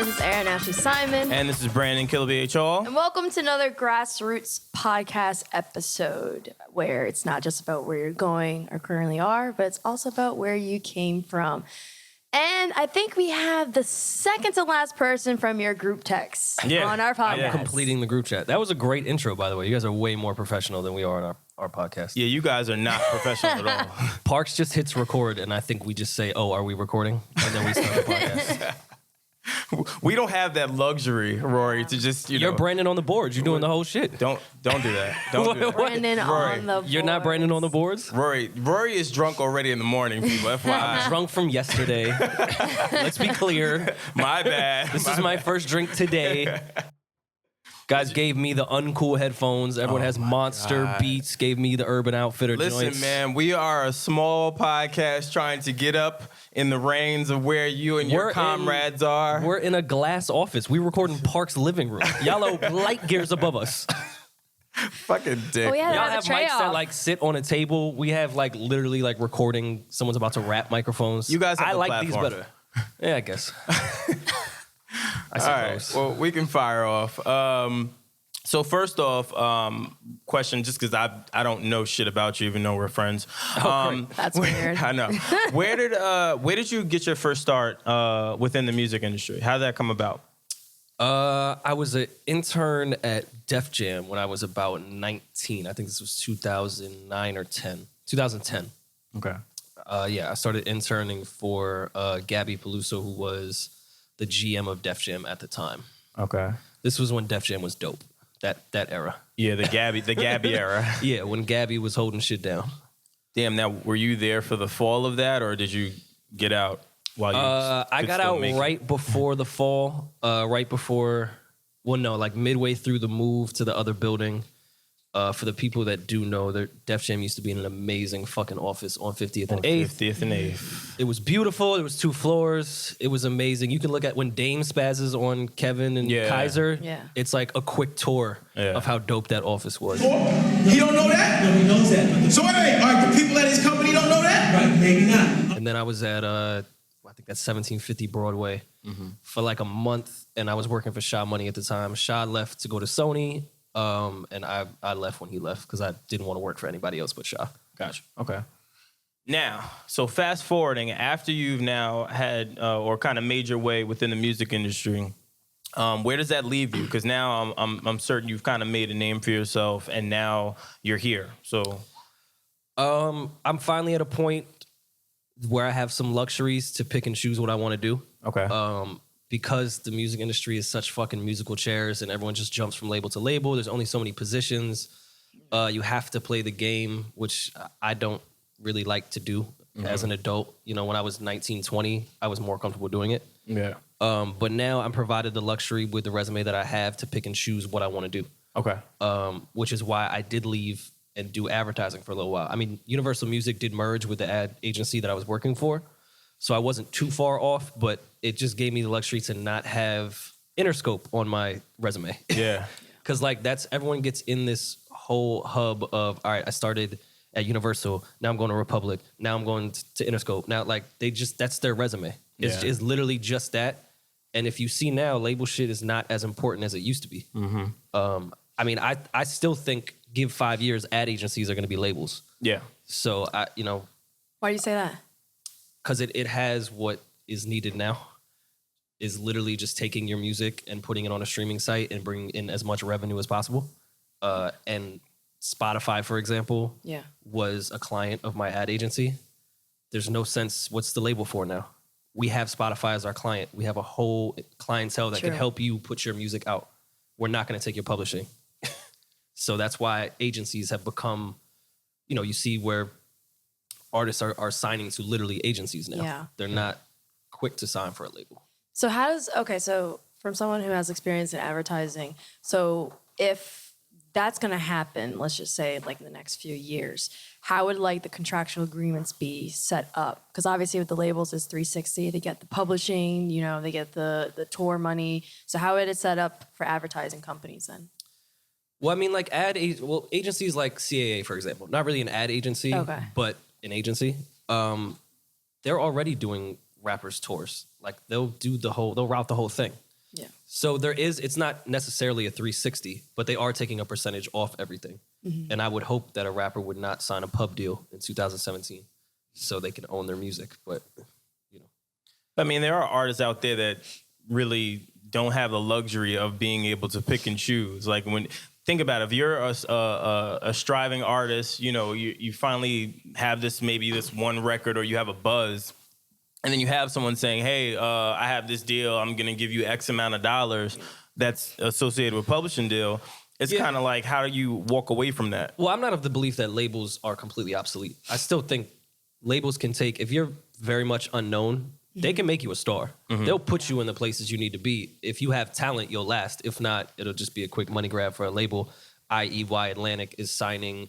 This is Erin Ashley Simon. And this is Brandon Killabh. And welcome to another Grassroots podcast episode where it's not just about where you're going or currently are, but it's also about where you came from. And I think we have the second to last person from your group text on our podcast. Completing the group chat. That was a great intro, by the way. You guys are way more professional than we are on our podcast. Yeah, you guys are not professional at all. Parks just hits record, and I think we just say, "Oh, are we recording?" And then we start the podcast. We don't have that luxury, Rory, to just, You're Brandon on the boards. You're doing the whole shit. Don't do that. Don't do that. Brandon on the boards. You're not Brandon on the boards? Rory is drunk already in the morning, people. FYI. Drunk from yesterday. Let's be clear. My bad. This is my first drink today. Guys gave me the uncool headphones. Everyone has Monster Beats. Gave me the Urban Outfitter joints. Listen, man, we are a small podcast trying to get up in the reins of where you and your comrades are. We're in a glass office. We record in Park's living room. Y'all are light years above us. Fucking dick. Oh, yeah, Y'all have mics that like sit on a table. We have like literally like recording. Someone's about to rap microphones. You guys have I the like platform. these better. Yeah, I guess. I suppose. All right, well, we can fire off. So first off, question, just because I don't know shit about you, even though we're friends. That's weird. I know. Where did you get your first start within the music industry? How did that come about? I was an intern at Def Jam when I was about 19. I think this was 2009 or 10. 2010. Okay. Yeah, I started interning for Gabby Peluso, who was the GM of Def Jam at the time. Okay. This was when Def Jam was dope. That era. Yeah, the Gabby era. Yeah, when Gabby was holding shit doon. Damn, now were you there for the fall of that, or did you get out while you I got out right before the fall, like midway through the move to the other building. For the people that do know, Def Jam used to be in an amazing fucking office on 50th and 8th. 50th and 8th. It was beautiful. It was 2 floors. It was amazing. You can look at when Dame spazzes on Kevin and Kaiser. Yeah. It's like a quick tour of how dope that office was. He don't know that? No, he knows that. So wait, all right, the people at his company don't know that? Right, maybe not. And then I was at, I think that's 1750 Broadway for like a month, and I was working for Sha Money at the time. Sha left to go to Sony. And I left when he left because I didn't want to work for anybody else but Sha. Gotcha. Okay. Now, so fast forwarding, after you've now had or kind of made your way within the music industry, where does that leave you? Because now I'm certain you've kind of made a name for yourself, and now you're here. So, I'm finally at a point where I have some luxuries to pick and choose what I want to do. Okay. Because the music industry is such fucking musical chairs and everyone just jumps from label to label. There's only so many positions. You have to play the game, which I don't really like to do as an adult. You know, when I was 19, 20, I was more comfortable doing it. Yeah. But now I'm provided the luxury with the resume that I have to pick and choose what I want to do. Okay. Which is why I did leave and do advertising for a little while. I mean, Universal Music did merge with the ad agency that I was working for. So I wasn't too far off, but it just gave me the luxury to not have Interscope on my resume. Yeah. Because like everyone gets in this whole hub of, all right, I started at Universal, now I'm going to Republic, now I'm going to Interscope. Now like that's their resume. It's literally just that. And if you see now, label shit is not as important as it used to be. I mean, I still think give 5 years, ad agencies are going to be labels. Yeah. So Why do you say that? Because it has what is needed now, is literally just taking your music and putting it on a streaming site and bringing in as much revenue as possible. And Spotify, for example, was a client of my ad agency. There's no sense, what's the label for now? We have Spotify as our client. We have a whole clientele that can help you put your music out. We're not going to take your publishing. So that's why agencies have become, you see where artists are signing to literally agencies now. Yeah. They're not quick to sign for a label. So so from someone who has experience in advertising, so if that's going to happen, let's just say like in the next few years, how would like the contractual agreements be set up? Because obviously with the labels it's 360, they get the publishing, they get the tour money. So how would it set up for advertising companies then? Well, I mean, like agencies like CAA, for example, not really an ad agency, but an agency. They're already doing rappers tours. Like they'll route the whole thing. So it's not necessarily a 360, but they are taking a percentage off everything. And I would hope that a rapper would not sign a pub deal in 2017 so they can own their music. But, you know. I mean, there are artists out there that really don't have the luxury of being able to pick and choose. Like think about it, if you're a striving artist, you know, you finally have this one record or you have a buzz, and then you have someone saying, hey, I have this deal, I'm going to give you X amount of dollars that's associated with publishing deal. It's kind of like, how do you walk away from that? Well, I'm not of the belief that labels are completely obsolete. I still think labels can take, if you're very much unknown, they can make you a star. They'll put you in the places you need to be. If you have talent, you'll last. If not, it'll just be a quick money grab for a label, i.e. why Atlantic is signing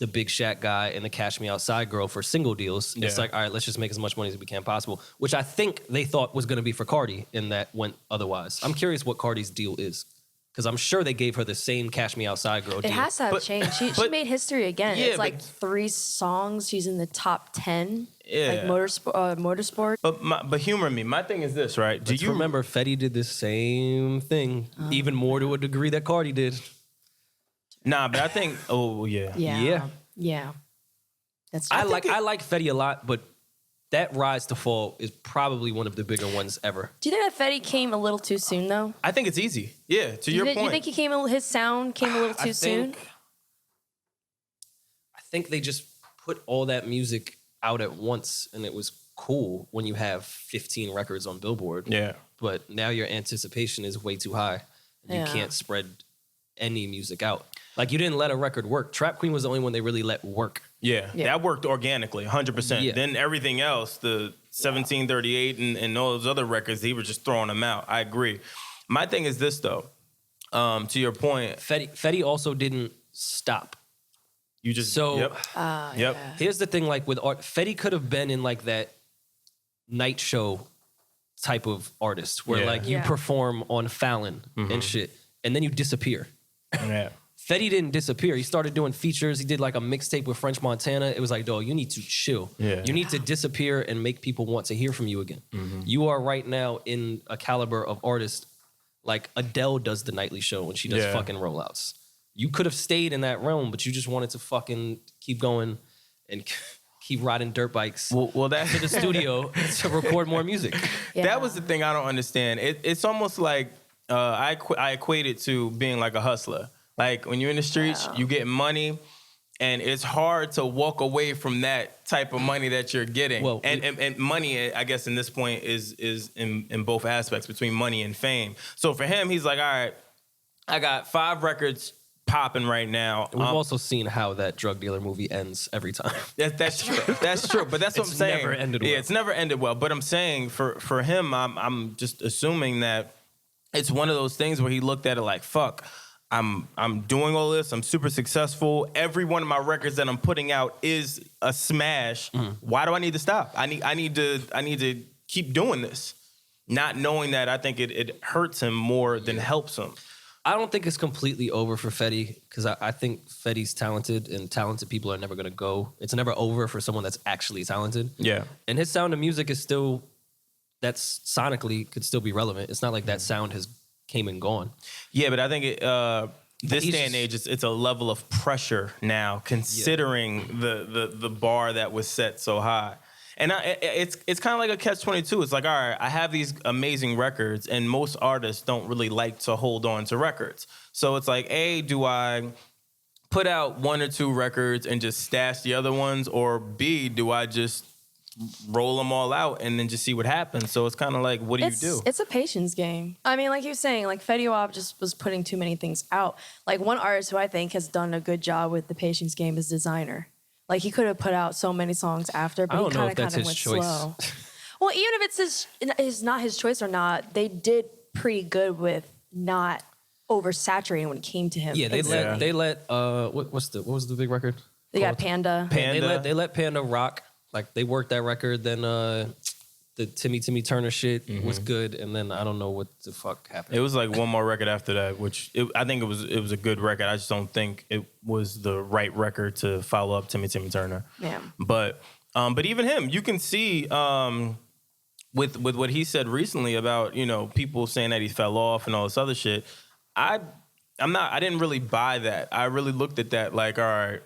the Big Shaq guy and the Cash Me Outside girl for single deals. It's like, all right, let's just make as much money as we can possible, which I think they thought was going to be for Cardi, and that went otherwise. I'm curious what Cardi's deal is, because I'm sure they gave her the same Cash Me Outside girl deal. It has to have changed. She made history again. It's like 3 songs. She's in the top 10. Like motorsport. But humor me. My thing is this, right? Do you remember Fetty did the same thing, even more to a degree that Cardi did? Nah, but I think, Yeah. That's I like Fetty a lot, but that rise to fall is probably one of the bigger ones ever. Do you think that Fetty came a little too soon, though? I think it's easy. Yeah, to your point. You think his sound came a little too soon? I think they just put all that music out at once, and it was cool when you have 15 records on Billboard. Yeah. But now your anticipation is way too high. You can't spread any music out. Like, you didn't let a record work. Trap Queen was the only one they really let work. Yeah. That worked organically, 100%. Yeah. Then everything else, the 1738 and all those other records, he was just throwing them out. I agree. My thing is this, though. To your point. Fetty also didn't stop. You just Here's the thing, like with art, Fetty could have been in like that night show type of artist where like you perform on Fallon and shit, and then you disappear. Yeah. Fetty didn't disappear. He started doing features. He did like a mixtape with French Montana. It was like, dog, you need to chill. Yeah. You need to disappear and make people want to hear from you again. You are right now in a caliber of artist like Adele does the nightly show when she does fucking rollouts. You could have stayed in that realm, but you just wanted to fucking keep going and keep riding dirt bikes well that's to the studio to record more music. Yeah. That was the thing I don't understand. It's almost like I equate it to being like a hustler. Like when you're in the streets, you get money, and it's hard to walk away from that type of money that you're getting. Well, and money, I guess, in this point is in both aspects between money and fame. So for him, he's like, all right, I got 5 records popping right now. We've also seen how that drug dealer movie ends every time. That's true. That's true. But that's what I'm saying. It's never ended well. Yeah, it's never ended well. But I'm saying for him, I'm just assuming that it's one of those things where he looked at it like, fuck, I'm doing all this. I'm super successful. Every one of my records that I'm putting out is a smash. Why do I need to stop? I need to keep doing this. Not knowing that, I think it hurts him more than helps him. I don't think it's completely over for Fetty, because I think Fetty's talented, and talented people are never going to go. It's never over for someone that's actually talented. Yeah. And his sound of music is still, that's sonically could still be relevant. It's not like that sound has came and gone. Yeah, but I think this day and age, it's a level of pressure now, considering the bar that was set so high. And it's kind of like a catch-22. It's like, all right, I have these amazing records, and most artists don't really like to hold on to records. So it's like, A, do I put out 1 or 2 records and just stash the other ones? Or B, do I just roll them all out and then just see what happens? So it's kind of like, what do you do? It's a patience game. I mean, like you were saying, like Fetty Wap just was putting too many things out. Like one artist who I think has done a good job with the patience game is Designer. Like he could have put out so many songs after, but he kind of went slow. Well, even if it's not his choice or not, they did pretty good with not oversaturating when it came to him. Yeah, they let what was the big record? They got Panda. They let Panda rock. Like they worked that record. Then the Timmy Turner shit was good, and then I don't know what the fuck happened. It was like one more record after that, which I think it was a good record. I just don't think it was the right record to follow up Timmy Turner. Yeah. But even him, you can see with what he said recently about, you know, people saying that he fell off and all this other shit, I didn't really buy that. I really looked at that like, all right,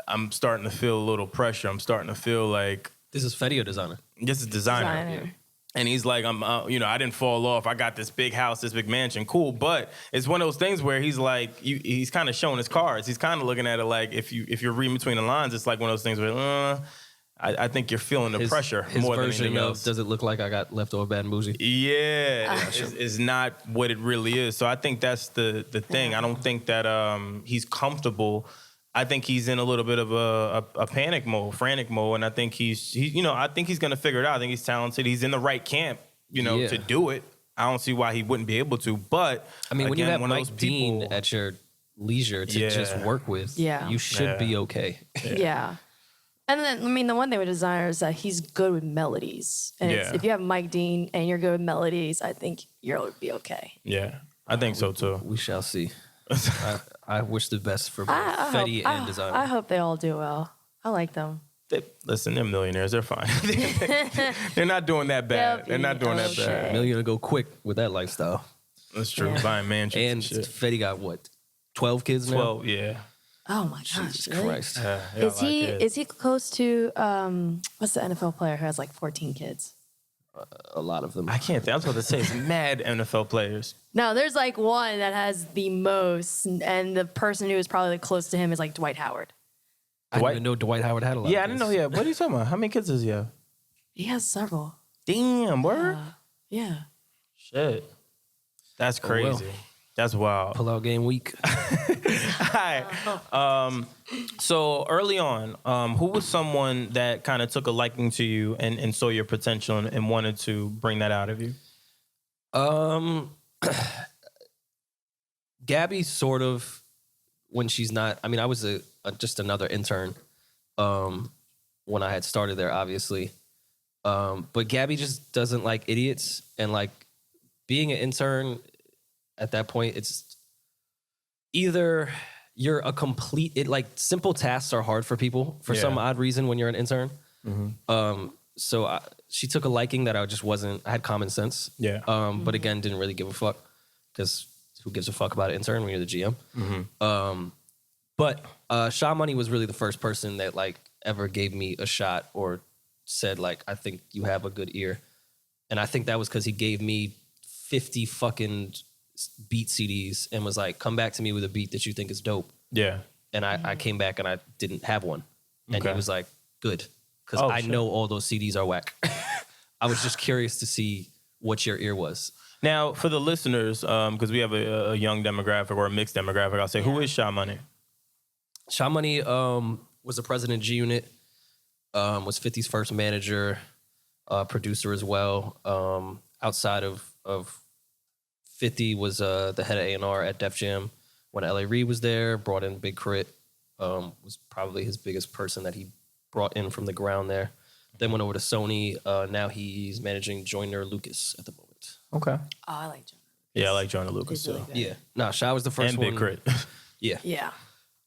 I'm starting to feel a little pressure. I'm starting to feel like This is Fetty or designer? this is designer. Designer. And he's like, you know, I didn't fall off. I got this big house, this big mansion, cool. But it's one of those things where he's like, he's kind of showing his cards. He's kind of looking at it like, if you're reading between the lines, it's like one of those things where, I think you're feeling the pressure his more than version anything of, else. does it look like I got leftover bad and bougie? Yeah, it's not what it really is. So I think that's the thing. I don't think that he's comfortable. I think he's in a little bit of a panic mode, frantic mode, and I think he's gonna figure it out. I think he's talented. He's in the right camp, you know, to do it. I don't see why he wouldn't be able to. But I mean, when you again, have one of Mike those Dean people, at your leisure to just work with, you should be okay. Yeah. And then, I mean, the one thing with designer is that he's good with melodies. And if you have Mike Dean and you're good with melodies, I think you'll be okay. Yeah, I think so too. We shall see. I wish the best for both Fetty and designer. I hope they all do well. I like them. Listen, they're millionaires. They're fine. They're not doing that bad. They're not doing that bad. Million to go quick with that lifestyle. That's true. Buying mansions And shit. Fetty got what? 12 kids now? 12, yeah. Oh my gosh. Jesus really? Christ. Is he close to what's the NFL player who has like 14 kids? A lot of them. I can't think. I was about to say, it's mad NFL players. No, there's like one that has the most, and the person who is probably close to him is like Dwight Howard. I didn't even know Dwight Howard had a lot. Yeah, I of didn't kids. know. Yeah, what are you talking about? How many kids does he have? He has several. Damn, word. Yeah. Shit. That's crazy. That's wild. Pull out game week. Hi. So early on, who was someone that kind of took a liking to you and saw your potential and wanted to bring that out of you? Gabby sort of, when she's not, I mean, I was just another intern when I had started there, obviously. But Gabby just doesn't like idiots. And like being an intern at that point, it's either you're a complete, like simple tasks are hard for people for some odd reason when you're an intern. Mm-hmm. So she took a liking that I had common sense. Yeah. But again, didn't really give a fuck because who gives a fuck about an intern when you're the GM? Mm-hmm. But Sha Money was really the first person that like ever gave me a shot or said like, I think you have a good ear. And I think that was because he gave me 50 fucking beat CDs and was like, come back to me with a beat that you think is dope. Yeah. And I came back and I didn't have one. And he was like, good. Because I shit. know all those CDs are whack. I was just curious to see what your ear was. Now, for the listeners, because we have a young demographic or a mixed demographic, I'll say, who is Sha Money? Sha Money was the president of G Unit, was 50's first manager, producer as well. Outside of 50 was the head of A&R at Def Jam when L.A. Reid was there, brought in Big Krit, was probably his biggest person that he brought in from the ground there. Then went over to Sony. Now he's managing Joyner Lucas at the moment. Okay. Oh, I like John. Yeah, I like Joyner Lucas He's really too. good. Yeah. No, Sha was the first And one. Big Krit. Yeah. Yeah.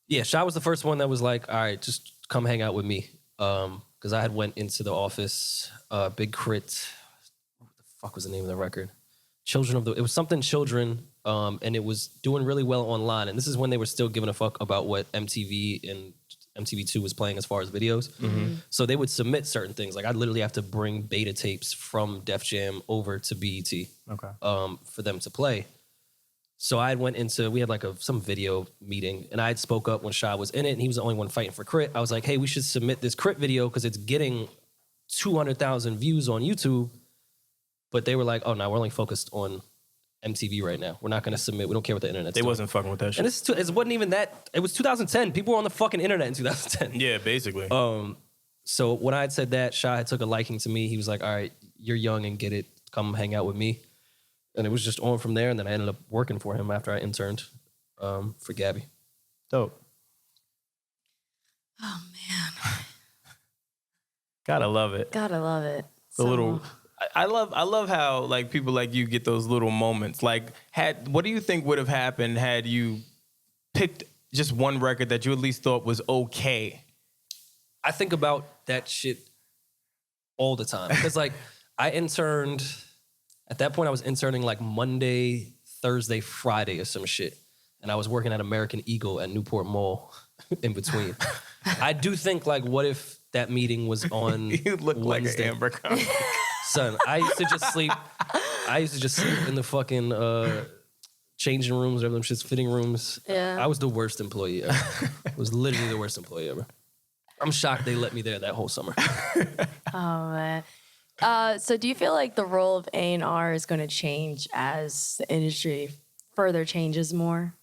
Yeah, Sha was the first one that was like, all right, just come hang out with me. Because I had went into the office, Big Krit, what the fuck was the name of the record? It was something Children, and it was doing really well online. And this is when they were still giving a fuck about what MTV and MTV2 was playing as far as videos. Mm-hmm. So they would submit certain things. Like I'd literally have to bring beta tapes from Def Jam over to BET for them to play. So I went into, we had like some video meeting, and I had spoke up when Sha was in it, and he was the only one fighting for Krit. I was like, hey, we should submit this Krit video because it's getting 200,000 views on YouTube. But they were like, oh, no, we're only focused on MTV right now. We're not going to submit. We don't care what the internet's They doing. wasn't fucking with that shit. And it wasn't even that. It was 2010. People were on the fucking internet in 2010. Yeah, basically. So when I had said that, Sha had took a liking to me. He was like, all right, you're young and get it. Come hang out with me. And it was just on from there. And then I ended up working for him after I interned for Gabby. Dope. Oh man. Gotta love it. Gotta love it. The little... I love how like people like you get those little moments. Like, what do you think would have happened had you picked just one record that you at least thought was okay? I think about that shit all the time. Because like I interned, at that point I was interning like Monday, Thursday, Friday or some shit. And I was working at American Eagle at Newport Mall in between. I do think like, what if that meeting was on You look Wednesday? like an Amber comic. Son, I used to just sleep in the fucking changing rooms, or them shit's fitting rooms. Yeah. I was the worst employee ever. I was literally the worst employee ever. I'm shocked they let me there that whole summer. Oh man. So do you feel like the role of A&R is going to change as the industry further changes more?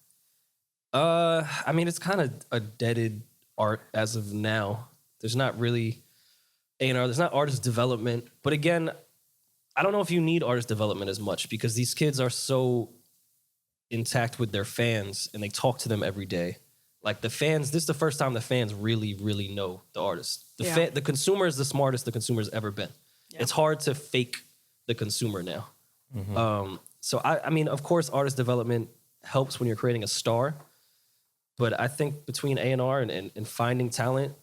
I mean, it's kind of a deaded art as of now. There's not really A&R. There's not artist development. But again, I don't know if you need artist development as much because these kids are so intact with their fans and they talk to them every day. Like the fans, this is the first time the fans really, really know the artist. The consumer is the smartest the consumer's ever been. Yeah. It's hard to fake the consumer now. Mm-hmm. So I mean, of course, artist development helps when you're creating a star. But I think between A&R and finding talent,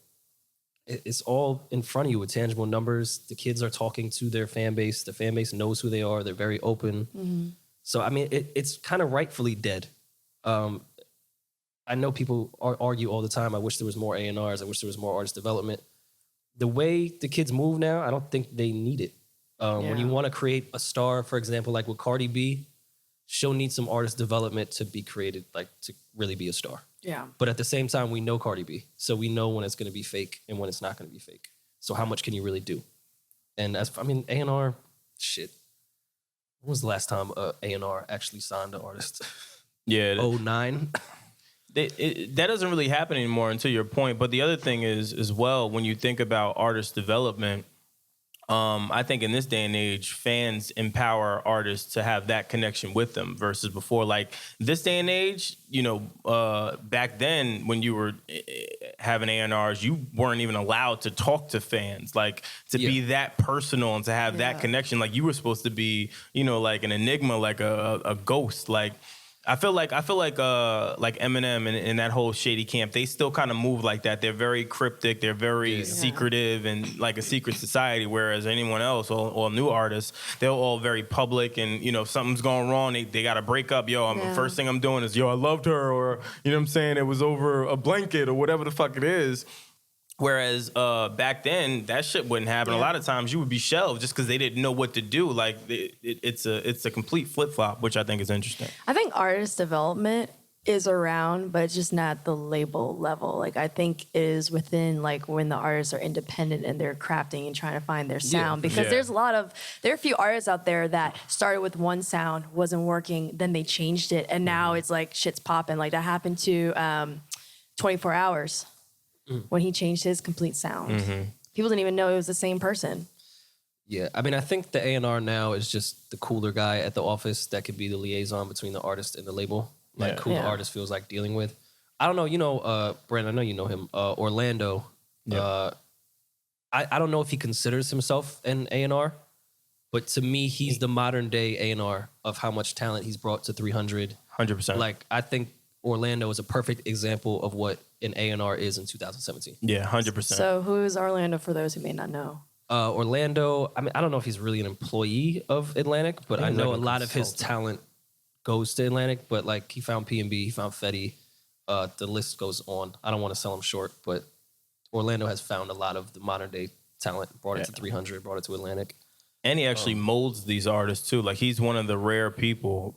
it's all in front of you with tangible numbers. The kids are talking to their fan base. The fan base knows who they are. They're very open. Mm-hmm. So, I mean, it's kind of rightfully dead. I know people argue all the time, I wish there was more A&Rs. I wish there was more artist development. The way the kids move now, I don't think they need it. When you want to create a star, for example, like with Cardi B, she'll need some artist development to be created, like to really be a star. Yeah. But at the same time, we know Cardi B. So we know when it's going to be fake and when it's not going to be fake. So how much can you really do? And A&R, shit. When was the last time A&R actually signed an artist? Yeah. 2009? That doesn't really happen anymore, until your point. But the other thing is, as well, when you think about artist development, I think in this day and age, fans empower artists to have that connection with them versus before. Like this day and age, back then when you were having A&Rs, you weren't even allowed to talk to fans, like to be that personal and to have that connection. Like you were supposed to be, like an enigma, like a ghost. Like I feel like Eminem and that whole shady camp, they still kind of move like that. They're very cryptic. They're very secretive and like a secret society. Whereas anyone else, or new artists, they're all very public. And if something's going wrong, they got to break up. First thing I'm doing is I loved her, or what I'm saying, it was over a blanket or whatever the fuck it is. Whereas back then, that shit wouldn't happen. Yeah. A lot of times you would be shelved just because they didn't know what to do. Like it's a complete flip-flop, which I think is interesting. I think artist development is around, but it's just not the label level. Like I think it is within like when the artists are independent and they're crafting and trying to find their sound. Because there are a few artists out there that started with one sound, wasn't working, then they changed it, and now it's like shit's popping. Like that happened to 24 Hours. When he changed his complete sound. Mm-hmm. People didn't even know it was the same person. Yeah, I mean, I think the A&R now is just the cooler guy at the office that could be the liaison between the artist and the label. Like who the artist feels like dealing with. I don't know, Brandon, I know you know him, Orlando. Yep. I don't know if he considers himself an A&R, but to me, he's the modern day A&R of how much talent he's brought to 300. 100%. Like, I think Orlando is a perfect example of what an A&R is in 2017. Yeah, 100%. So who is Orlando for those who may not know? Orlando, I mean, I don't know if he's really an employee of Atlantic, but I know like a lot of his talent goes to Atlantic, but like he found P&B, he found Fetty, the list goes on. I don't want to sell him short, but Orlando has found a lot of the modern day talent, brought it to 300, brought it to Atlantic. And he actually molds these artists too. Like he's one of the rare people,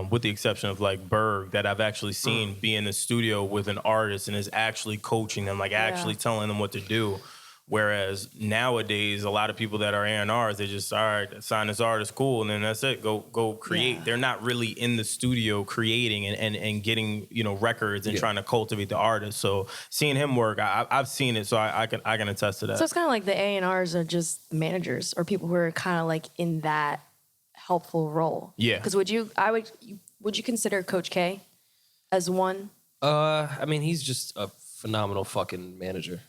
with the exception of like Berg, that I've actually seen be in the studio with an artist and is actually coaching them, like actually telling them what to do. Whereas nowadays, a lot of people that are A&Rs, they just, all right, sign this artist, cool, and then that's it, go create. Yeah. They're not really in the studio creating and getting, records and trying to cultivate the artist. So seeing him work, I've seen it, so I can attest to that. So it's kind of like the A&Rs are just managers or people who are kind of like in that helpful role. Yeah. Because would you consider Coach K as one? I mean, he's just a phenomenal fucking manager.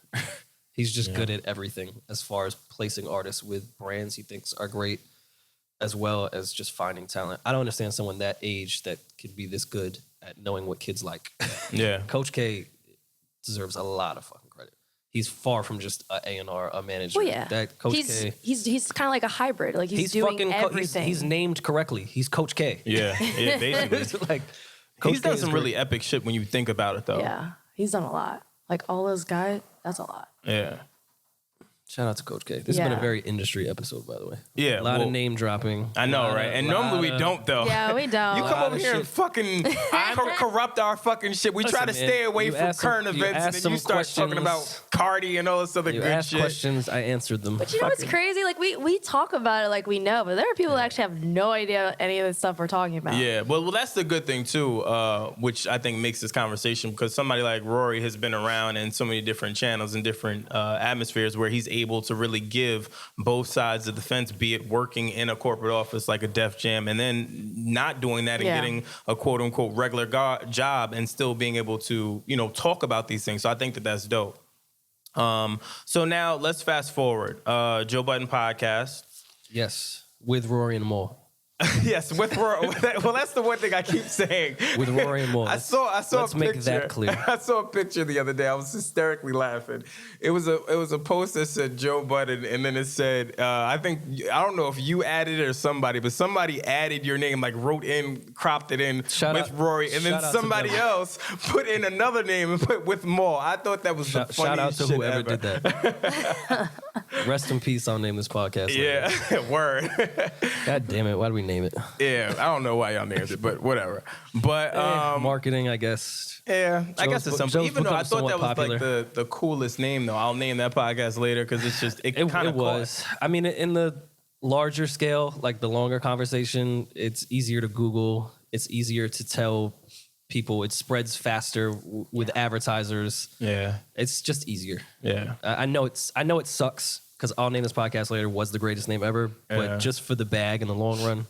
He's just good at everything as far as placing artists with brands he thinks are great, as well as just finding talent. I don't understand someone that age that could be this good at knowing what kids like. Yeah. Coach K deserves a lot of fucking credit. he's far from just a A&R, a manager. Well, yeah. That Coach K. He's kind of like a hybrid. Like he's doing fucking everything. he's named correctly. He's Coach K. Yeah, basically. It's like Coach He's K done is some great. really epic shit when you think about it, though. Yeah, he's done a lot. Like all those guys, that's a lot. Yeah. Shout out to Coach K. This has been Yeah. a very industry episode, by the way. Yeah, A lot well, of name dropping. I know, right? And normally we don't, though. Yeah, we don't. You come over here and fucking corrupt our fucking shit. We try to Listen, stay man, away you from ask some- current you events, and ask then you some start talking about questions. Cardi and all this other You good asked shit. questions, I answered them. But you know what's crazy? Like we talk about it like we know, but there are people that actually have no idea any of the stuff we're talking about. Yeah, well, that's the good thing too, which I think makes this conversation, because somebody like Rory has been around in so many different channels and different atmospheres where he's able to really give both sides of the fence, be it working in a corporate office like a Def Jam, and then not doing that and getting a quote unquote regular job and still being able to, talk about these things. So I think that that's dope. So now let's fast forward. Joe Budden Podcast. Yes, with Rory and Maul. Yes, with Rory. Well, that's the one thing I keep saying. With Rory and Maul. I saw Let's a picture. make that clear. I saw a picture the other day. I was hysterically laughing. It was a post that said Joe Budden, and then it said, I don't know if you added it or somebody, but somebody added your name, like cropped it in Shout with out- Rory, and then shout out to somebody them. else put in another name and put with Maul. I thought that was the funniest Shout out to shit whoever ever. did that. Rest in peace, I'll name this podcast later. Yeah, word. God damn it, why do we name it? Yeah, I don't know why y'all named it, but whatever. But Marketing, I guess. yeah, I guess it's something. Joe's Even though I become thought that was somewhat like the coolest name, though. I'll name that podcast later because it's just it kind of was. I mean, in the larger scale, like the longer conversation, it's easier to Google. It's easier to tell people. It spreads faster with advertisers. Yeah, It's just easier. yeah, I know it sucks because I'll name this podcast later was the greatest name ever, Yeah. but just for the bag in the long run,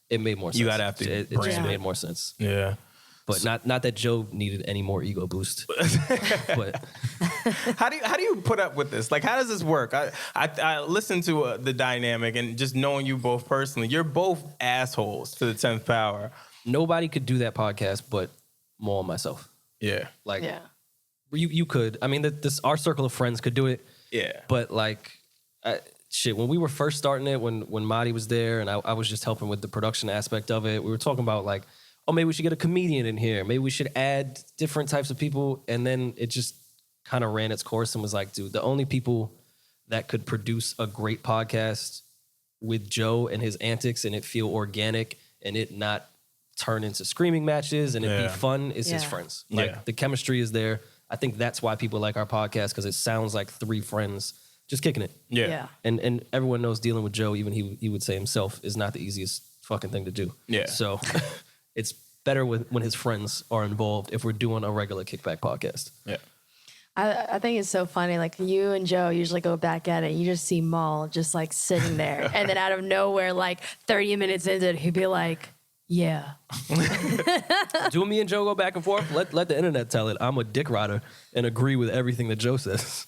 it made more sense. You gotta have to It brand just it. made more sense. yeah. But not that Joe needed any more ego boost. But How do you put up with this? Like, how does this work? I listened to the dynamic, and just knowing you both personally, you're both assholes to the 10th power. nobody could do that podcast but Maul and myself. Yeah, Like Yeah. you could. I mean, our circle of friends could do it. yeah, But like, when we were first starting it, when Marty was there and I was just helping with the production aspect of it, we were talking about like, oh, maybe we should get a comedian in here. Maybe we should add different types of people. And then it just kind of ran its course and was like, dude, the only people that could produce a great podcast with Joe and his antics and it feel organic and it not turn into screaming matches and it Yeah. be fun is his Yeah. friends. Like Yeah. the chemistry is there. I think that's why people like our podcast, because it sounds like three friends just kicking it. yeah, And everyone knows dealing with Joe, even he would say himself, is not the easiest fucking thing to do. Yeah. So it's better when his friends are involved if we're doing a regular kickback podcast. yeah. I think it's so funny. Like you and Joe usually go back at it. You just see Maul just like sitting there, and then out of nowhere, like 30 minutes into it, he'd be like, "Yeah, Do me and Joe go back and forth? Let the internet tell it. I'm a dick rider and agree with everything that Joe says.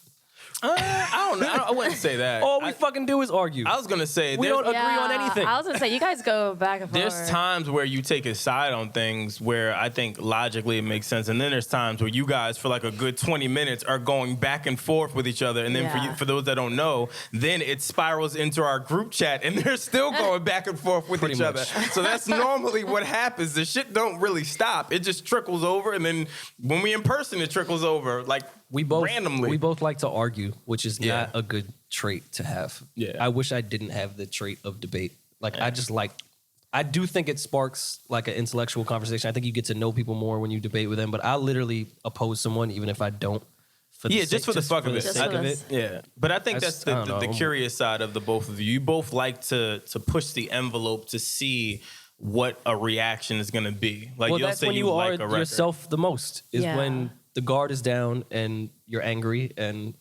I don't know. I wouldn't say that. All we fucking do is argue. I was gonna say We there's- don't agree on anything. I was gonna say you guys go back and forth. There's times where you take a side on things where I think logically it makes sense, and then there's times where you guys for like a good 20 minutes are going back and forth with each other, and then Yeah. for those that don't know, then it spirals into our group chat, and they're still going back and forth with Pretty each much. other. So that's normally what happens. The shit don't really stop. It just trickles over, and then when we in person, it trickles over like we both randomly. We both like to argue, which is Yeah. not a good trait to have. Yeah. I wish I didn't have the trait of debate. Like I do think it sparks like an intellectual conversation. I think you get to know people more when you debate with them. But I literally oppose someone even if I don't. Just for the fuck of it. Just sake for of the- it. Yeah, but I think that's I don't the know. curious side of the both of you. You both like to push the envelope to see what a reaction is going to be. Like Well, you'll that's say when you you are like a record. yourself the most. Is Yeah. when the guard is down and you're angry, and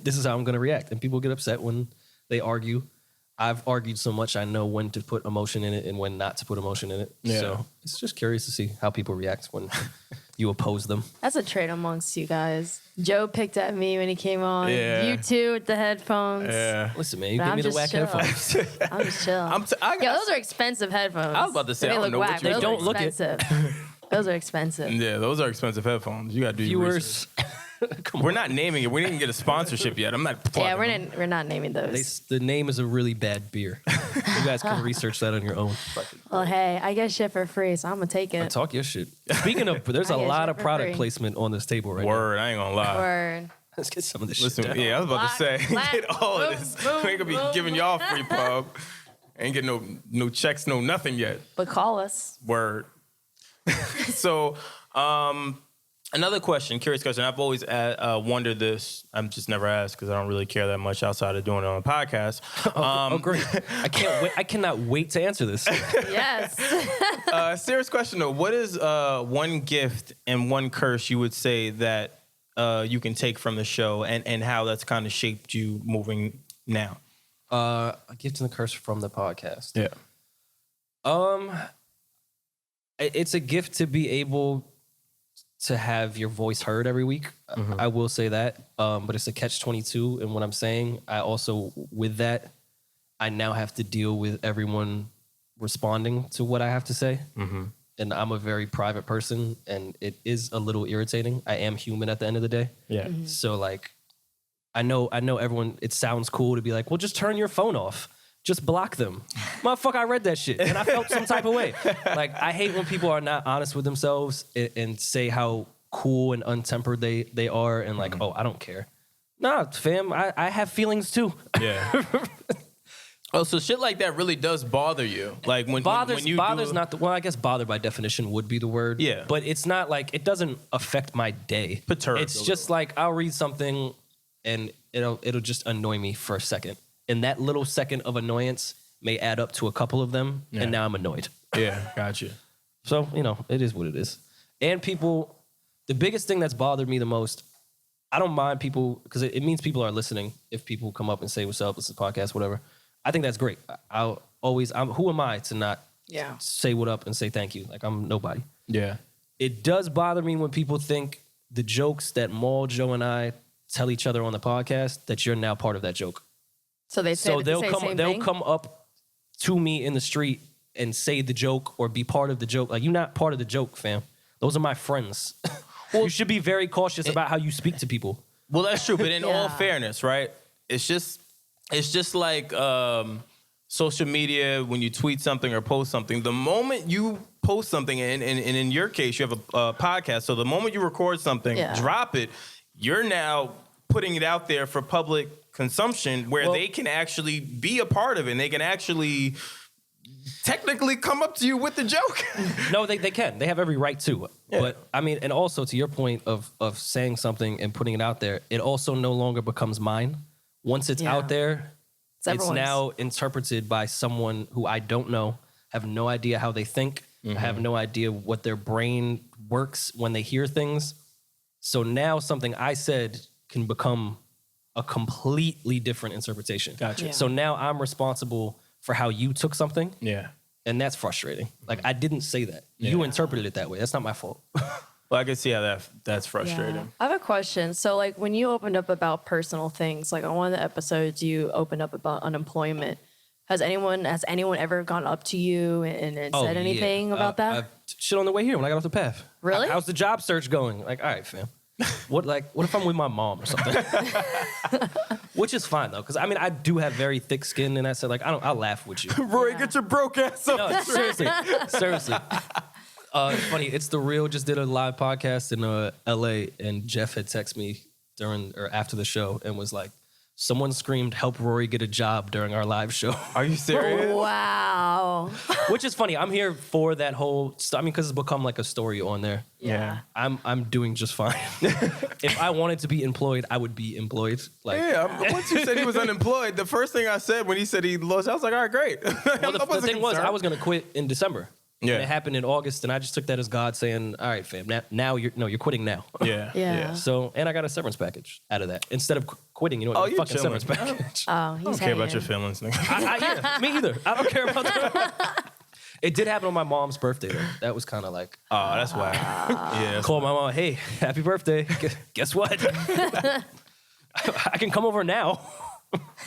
this is how I'm going to react. And people get upset when they argue. I've argued so much, I know when to put emotion in it and when not to put emotion in it. Yeah. So it's just curious to see how people react when you oppose them. That's a trait amongst you guys. Joe picked at me when he came on. Yeah. You two with the headphones. Yeah. Listen, man, you But give I'm me the just whack chill. headphones. I'm just chill. I Those are expensive headphones. I was about to say, They I don't look know what whack. you- Those They don't are look it. expensive. Those are expensive. Yeah, those are expensive headphones. You got to do your Viewers, research. We're not naming it. We didn't get a sponsorship yet. I'm not plugging them. We're not naming those. The name is a really bad beer. You guys can research that on your own. Well, hey, I get shit for free, so I'm gonna take it. Talk your shit. Speaking of, there's a lot of product placement on this table right Word, I ain't gonna lie. Word. now. Let's get some of this Listen, shit down. yeah, I was about to say, get all of this. boom, We ain't gonna be giving y'all free pub. Ain't getting no checks, no nothing yet. But call us. Word. So, another question, curious question. I've always wondered this. I'm just never asked because I don't really care that much outside of doing it on a podcast. Oh, great! I can't wait. I cannot wait to answer this. Yes. Serious question though. What is one gift and one curse you would say that you can take from the show, and how that's kind of shaped you moving now? A gift and a curse from the podcast. Yeah. It's a gift to be able to have your voice heard every week. I will say that. But it's a catch-22 in what I'm saying. I also, with that, I now have to deal with everyone responding to what I have to say. And I'm a very private person, and it is a little irritating. I am human at the end of the day. Yeah. So like, I know everyone, it sounds cool to be like, well, just turn your phone off. Just block them. Motherfucker, I read that shit and I felt some type of way. Like, I hate when people are not honest with themselves and say how cool and untempered they are and like, oh, I don't care. Nah, fam, I have feelings too. Yeah. Oh, so shit like that really does bother you. Like when you bothers not the, well, I guess bother by definition would be the word. Yeah. But it's not like, it doesn't affect my day. Perturbed It's a just like, I'll read something and it'll just annoy me for a second. And that little second of annoyance may add up to a couple of them, and now I'm annoyed. Yeah, gotcha. So, it is what it is. And people, the biggest thing that's bothered me the most, I don't mind people, because it means people are listening. If people come up and say, what's up, this is a podcast, whatever. I think that's great. Who am I to not say what up and say thank you? Like, I'm nobody. Yeah. It does bother me when people think the jokes that Maul, Joe, and I tell each other on the podcast, that you're now part of that joke. So they say, they'll come up to me in the street and say the joke or be part of the joke. Like, you're not part of the joke, fam. Those are my friends. You should be very cautious about how you speak to people. Well, that's true. But in all fairness, right? It's just like social media. When you tweet something or post something, the moment you post something, and in your case, you have a podcast. So the moment you record something, drop it, you're now putting it out there for public consumption where they can actually be a part of it and they can actually technically come up to you with the joke. No, they can. They have every right to. Yeah. But I mean, and also to your point of saying something and putting it out there, it also no longer becomes mine. Once it's out there, it's now interpreted by someone who I don't know, have no idea how they think, have no idea what their brain works when they hear things. So now something I said can become a completely different interpretation. Gotcha. Yeah. So now I'm responsible for how you took something. Yeah. And that's frustrating. Like, I didn't say that. Yeah. You interpreted it that way. That's not my fault. Well, I can see how that's frustrating. Yeah. I have a question. So, like, when you opened up about personal things, like on one of the episodes, you opened up about unemployment. Has anyone ever gone up to you and said anything about that? Shit on the way here when I got off the path. Really? How's the job search going? Like, all right, fam. What if I'm with my mom or something? Which is fine though, because I mean, I do have very thick skin, and I said, like, I'll laugh with you. Rory, get your broke ass up. No, seriously. It's funny. It's The Real just did a live podcast in LA, and Jeff had texted me during or after the show and was like, someone screamed, "Help Rory get a job" during our live show. Are you serious? Wow. Which is funny. I'm here for that whole stuff. I mean, because it's become like a story on there. Yeah. I'm doing just fine. If I wanted to be employed, I would be employed. Like, once you said he was unemployed, the first thing I said when he said he lost, I was like, all right, great. Well, the thing was, I was going to quit in December. Yeah. And it happened in August, and I just took that as God saying, all right, fam, now you're quitting now. Yeah. So, and I got a severance package out of that. Instead of quitting, you're fucking chilling. severance package. Oh, he's I don't care about your feelings, nigga. Yeah, me either. I don't care about that. It did happen on my mom's birthday, though. That was kind of like... Oh, that's why. Yeah. Call my mom, hey, happy birthday. Guess what? I can come over now.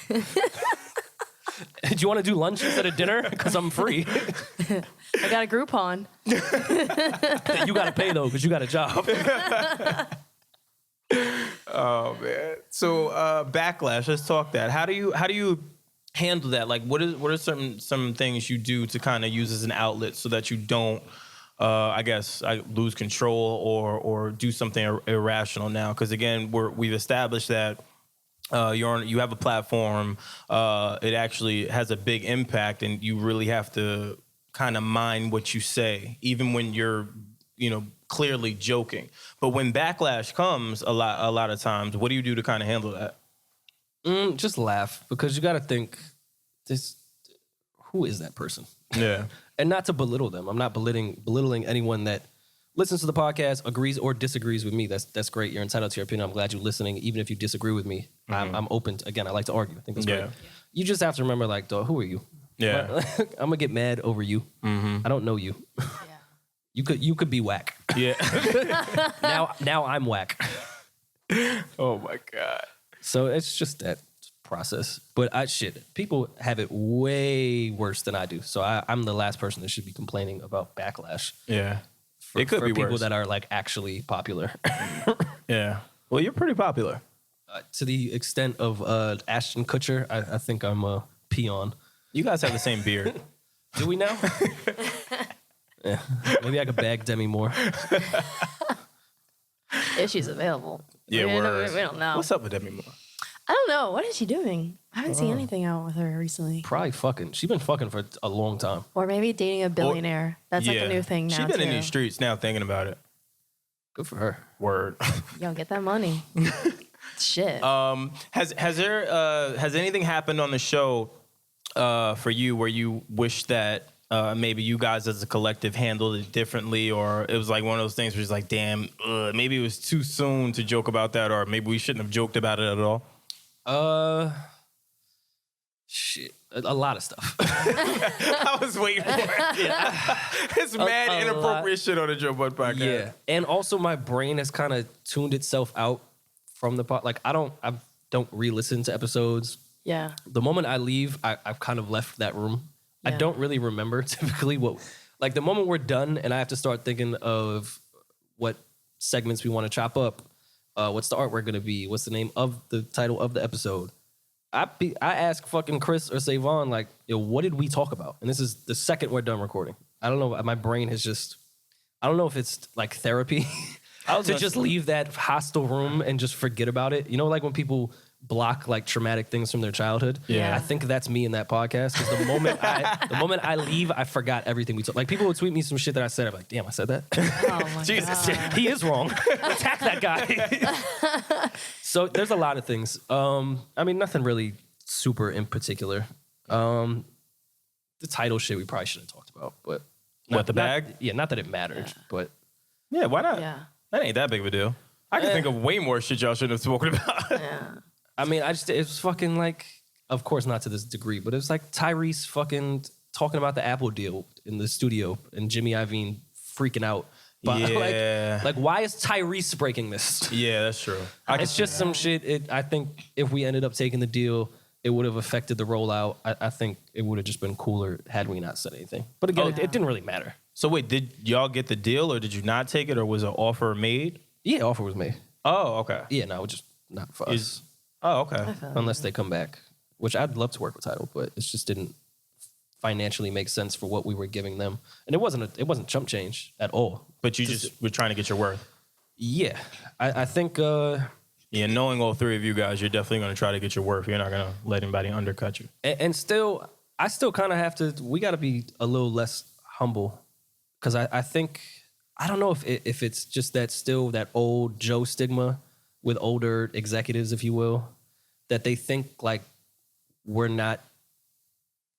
Do you want to do lunch instead of dinner? Because I'm free. I got a Groupon. You got to pay, though, because you got a job. Oh man. So backlash. Let's talk that. How do you handle that? Like, what are some things you do to kind of use as an outlet so that you don't, lose control or do something irrational now? Because again, we've established that you have a platform. It actually has a big impact, and you really have to kind of mind what you say, even when you're, clearly joking. But when backlash comes, a lot of times, what do you do to kind of handle that? Just laugh, because you got to think, who is that person? Yeah. And not to belittle them. I'm not belittling anyone that listens to the podcast, agrees or disagrees with me. That's great. You're entitled to your opinion. I'm glad you're listening. Even if you disagree with me, I'm open to, again, I like to argue. I think that's great. You just have to remember, like, dog, who are you? Yeah. I'm gonna get mad over you. I don't know you. You could be whack. Yeah. now I'm whack. Oh my God. So it's just that process. But people have it way worse than I do. So I'm the last person that should be complaining about backlash. Yeah. It could for be people worse. that are like actually popular. Yeah. Well, you're pretty popular. To the extent of Ashton Kutcher, I think I'm a peon. You guys have the same beard. Do we now? Yeah. Maybe I could bag Demi Moore. If she's available. Yeah, we don't know. What's up with Demi Moore? I don't know. What is she doing? I haven't seen anything out with her recently. Probably fucking. She's been fucking for a long time. Or maybe dating a billionaire. That's like a new thing now. She's been in too. these streets now thinking about it. Good for her. Word. Yo, get that money. Shit. Has anything happened on the show for you where you wish that maybe you guys as a collective handled it differently, or it was like one of those things where it's like, damn, maybe it was too soon to joke about that, or maybe we shouldn't have joked about it at all? Shit. A lot of stuff. I was waiting for it. Yeah. It's mad inappropriate shit on the Joe Budden Podcast. Yeah. And also my brain has kind of tuned itself out from the pod. Like I don't re-listen to episodes. yeah. The moment I leave, I've kind of left that room. I Yeah. don't really remember typically like the moment we're done and I have to start thinking of what segments we want to chop up. What's the artwork going to be? What's the name of the title of the episode? I ask fucking Chris or Savon, like, yo, what did we talk about? And this is the second we're done recording. I don't know. My brain has just, I don't know if it's like therapy to just leave that hostile room and just forget about it. You know, like when people block like traumatic things from their childhood. Yeah. I think that's me in that podcast. Because the moment I leave, I forgot everything we talked. Like people would tweet me some shit that I said. I'm like, damn, I said that. Oh my Jesus. God. He is wrong. Attack that guy. So there's a lot of things. I mean, nothing really super in particular. The title shit we probably shouldn't have talked about, but What, the bag? Not that it mattered, but Yeah, why not? Yeah. That ain't that big of a deal. I can think of way more shit y'all shouldn't have spoken about. Yeah. I mean, it was fucking like, of course not to this degree, but it was like Tyrese fucking talking about the Apple deal in the studio and Jimmy Iovine freaking out. But Yeah. like, why is Tyrese breaking this? Yeah, that's true. It's just some shit. I think if we ended up taking the deal, it would have affected the rollout. I think it would have just been cooler had we not said anything. But again, it didn't really matter. So wait, did y'all get the deal or did you not take it, or was an offer made? Yeah, offer was made. Oh, okay. Yeah, no, just not for us. Oh, okay. Unless they come back, which I'd love to work with Tidal, but it just didn't financially make sense for what we were giving them. And it wasn't chump change at all. But you just were trying to get your worth. Yeah, I think Yeah, knowing all three of you guys, you're definitely going to try to get your worth. You're not going to let anybody undercut you. and still, I still kind of have to. We got to be a little less humble, because I think I don't know if it's just that old Joe stigma with older executives, if you will, that they think like we're not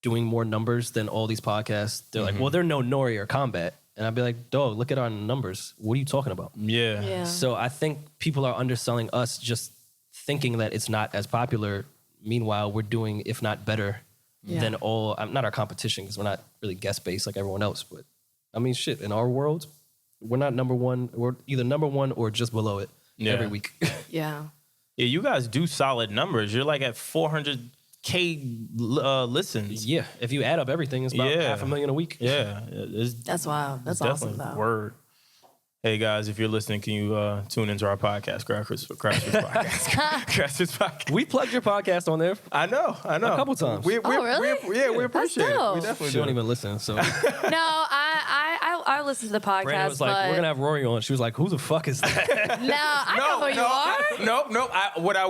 doing more numbers than all these podcasts. They're like, well, they're no Nori or Combat. And I'd be like, dog, look at our numbers. What are you talking about? Yeah. Yeah. So I think people are underselling us, just thinking that it's not as popular. Meanwhile, we're doing, if not better, than not our competition, because we're not really guest-based like everyone else. But I mean, shit, in our world, we're not number one. We're either number one or just below it every week. Yeah. Yeah, you guys do solid numbers. You're like at 400K listens. Yeah, if you add up everything, it's about 500,000 a week. Yeah. That's wild. That's awesome, definitely though. word. Hey guys, if you're listening, can you tune into our podcast, Crackers Podcast? Crackers Podcast. We plugged your podcast on there. I know. A couple times. We really? we appreciate it. dope. We definitely She don't do. even listen. So No, I listen to the podcast, Brandon was like, but "We're gonna have Rory on." She was like, "Who the fuck is that?" no, I know who you are. No. What I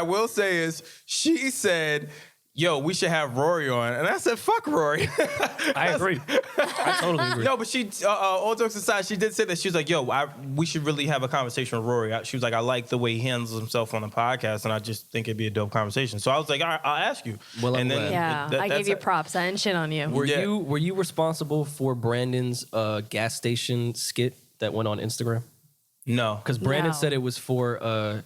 will say is, she said, "Yo, we should have Rory on," and I said, "Fuck Rory." I agree. I totally agree. No, but she, all jokes aside, she did say that. She was like, "Yo, we should really have a conversation with Rory." She was like, "I like the way he handles himself on the podcast, and I just think it'd be a dope conversation." So I was like, "All right, I'll ask you." Well, I'm and glad. Yeah, I gave you props. I didn't shit on you. Were Yeah. you responsible for Brandon's gas station skit that went on Instagram? No, Because Brandon No. said it was for a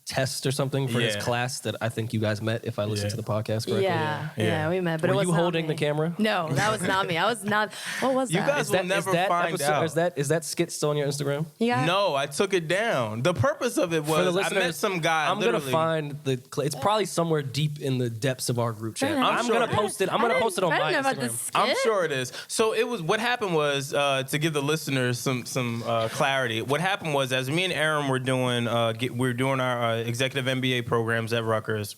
test or something for his Yeah. class that I think you guys met. If I listened to the podcast correctly. Yeah, we met. But Were it was you not holding me. the camera? No, that was not me. I was not. What was You that? guys will never find out. Is that skit still on your Instagram? You got- No, I took it down. The purpose of it For the was I met listeners, some guy. I'm literally. gonna find the. It's probably somewhere deep in the depths of our group chat. Brandon, I'm sure- gonna post it. I'm gonna post it on I my didn't know about Instagram. this skit. I'm sure it is. So it was. What happened was to give the listeners some clarity. What happened was as me and Erin were doing our executive MBA programs at Rutgers.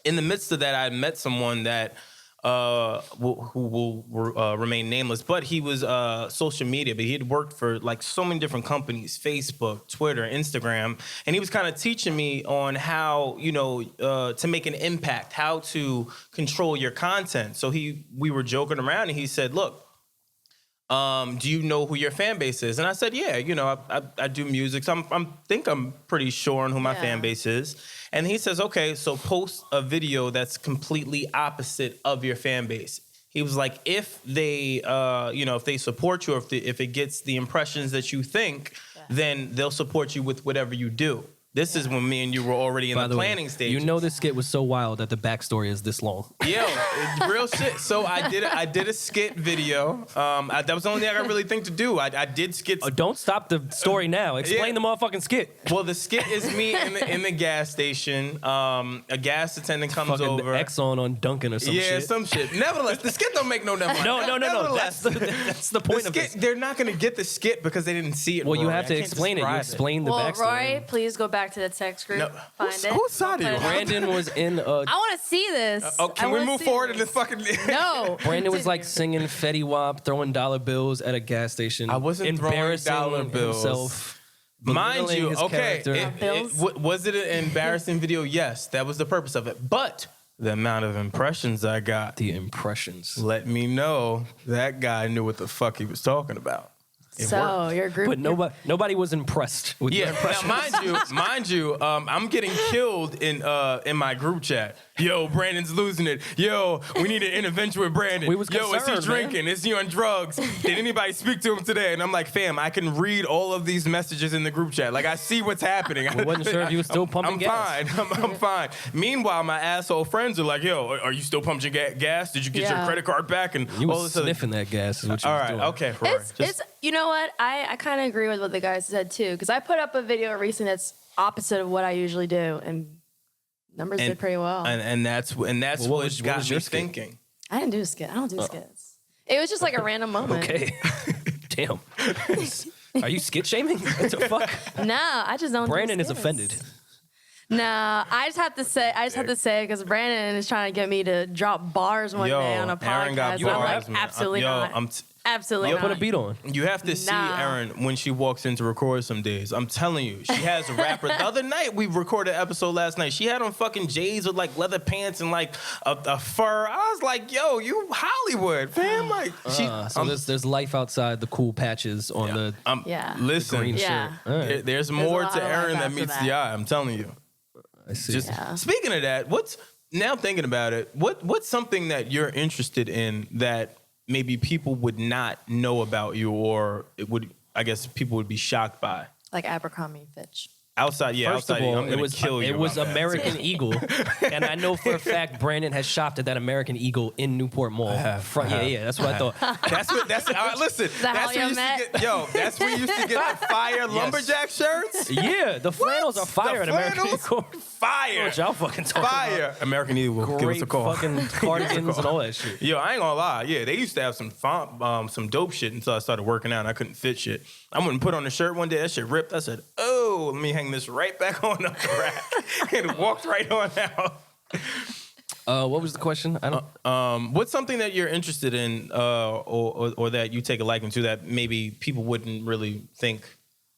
In the midst of that, I met someone that who will remain nameless, but he was social media. But he had worked for like so many different companies: Facebook, Twitter, Instagram, and he was kind of teaching me on how to make an impact, how to control your content. So we were joking around, and he said, "Look. Do you know who your fan base is?" And I said, "Yeah, I do music, so I'm pretty sure on who my fan base is." And he says, "Okay, so post a video that's completely opposite of your fan base." He was like, "If they, if they support you, or if it gets the impressions that you think, then they'll support you with whatever you do." This is when me and you were already in By the the way, planning stage. you know this skit was so wild that the backstory is this long. Yo, real shit. So I did a skit video. That was the only thing I really think to do. I did skits. Oh, don't stop the story now. Explain the motherfucking skit. Well, the skit is me in the gas station. A gas attendant comes Fucking over. Exxon on Duncan or some shit. Some shit. Nevertheless, the skit don't make no difference. No. Nevertheless, That's the point the of skit, this. they're not gonna get the skit because they didn't see it. Well, you Rory. have I to can't explain it. You describe explain the Well, backstory. Rory, please go back to the text group. No. Find it. Whose side are you on? Brandon was in. I want to see this. Can we move forward in this fucking? No. Brandon was like Continue. singing Fetty Wap, throwing dollar bills at a gas station. I wasn't throwing embarrassing dollar bills. himself. Mind belittling you, his okay, character. was it an embarrassing video? Yes, that was the purpose of it. But the amount of impressions I got The impressions. let me know that guy knew what the fuck he was talking about. It So worked. your group. But nobody was impressed with your Yeah, impressions. now mind you, I'm getting killed in my group chat. Yo, Brandon's losing it. Yo, we need an intervention with Brandon. We was Yo, is he concerned, drinking? man. Is he on drugs? Did anybody speak to him today? And I'm like, fam, I can read all of these messages in the group chat. Like, I see what's happening. We wasn't sure if you was still pumping I'm gas. fine. I'm fine. Meanwhile, my asshole friends are like, yo, are you still pumping gas? Did you get your Yeah. credit card back? And You all was this other. sniffing that gas is what you All was right, doing. okay, Rory. It's you know what? I kind of agree with what the guys said too, because I put up a video recently that's opposite of what I usually do, and numbers did pretty well. And that's Well, what was got your me skit? thinking. I didn't do a skit. I don't do skits. It was just like a random moment. Okay. Damn. Are you skit shaming? What the fuck? No, I just don't. Brandon do is skits. offended. No, I just have to say because Brandon is trying to get me to drop bars one day on a podcast. Erin got and I'm bars, like, man. absolutely not. Absolutely Yo, not. put a beat on. You have to see Nah. Erin when she walks in to record some days. I'm telling you, she has a rapper. The other night, we recorded an episode last night. She had on fucking J's with like leather pants and like a fur. I was like, yo, you Hollywood, fam. Like, So there's life outside the cool patches on the Yeah. Listen, green Yeah. shirt. All right. there's a more lot to of life Erin that after meets that. the eye. I'm telling you. I see. Just Yeah. speaking of that, now thinking about it, what's something that you're interested in that maybe people would not know about you, or it would, I guess, people would be shocked by? Like Abercrombie and Fitch. Outside, yeah, First outside. of all, I'm gonna kill you. it was about that. American Eagle, and I know for a fact Brandon has shopped at that American Eagle in Newport Mall. Yeah, that's what I thought. That's all right, listen. that how That's where y'all met? that's where you used to get the fire lumberjack shirts. Yeah, the flannels are fire at American Eagle. Fire. What y'all fucking talking Fire. about? American Eagle. Give us Great a call. fucking cardigans and all that shit. Yo, I ain't gonna lie. Yeah, they used to have some dope shit until I started working out and I couldn't fit shit. I went and put on a shirt one day. That shit ripped. I said, oh, let me hang this right back on up the rack. And walked right on out. What was the question? I don't. What's something that you're interested in or that you take a liking to that maybe people wouldn't really think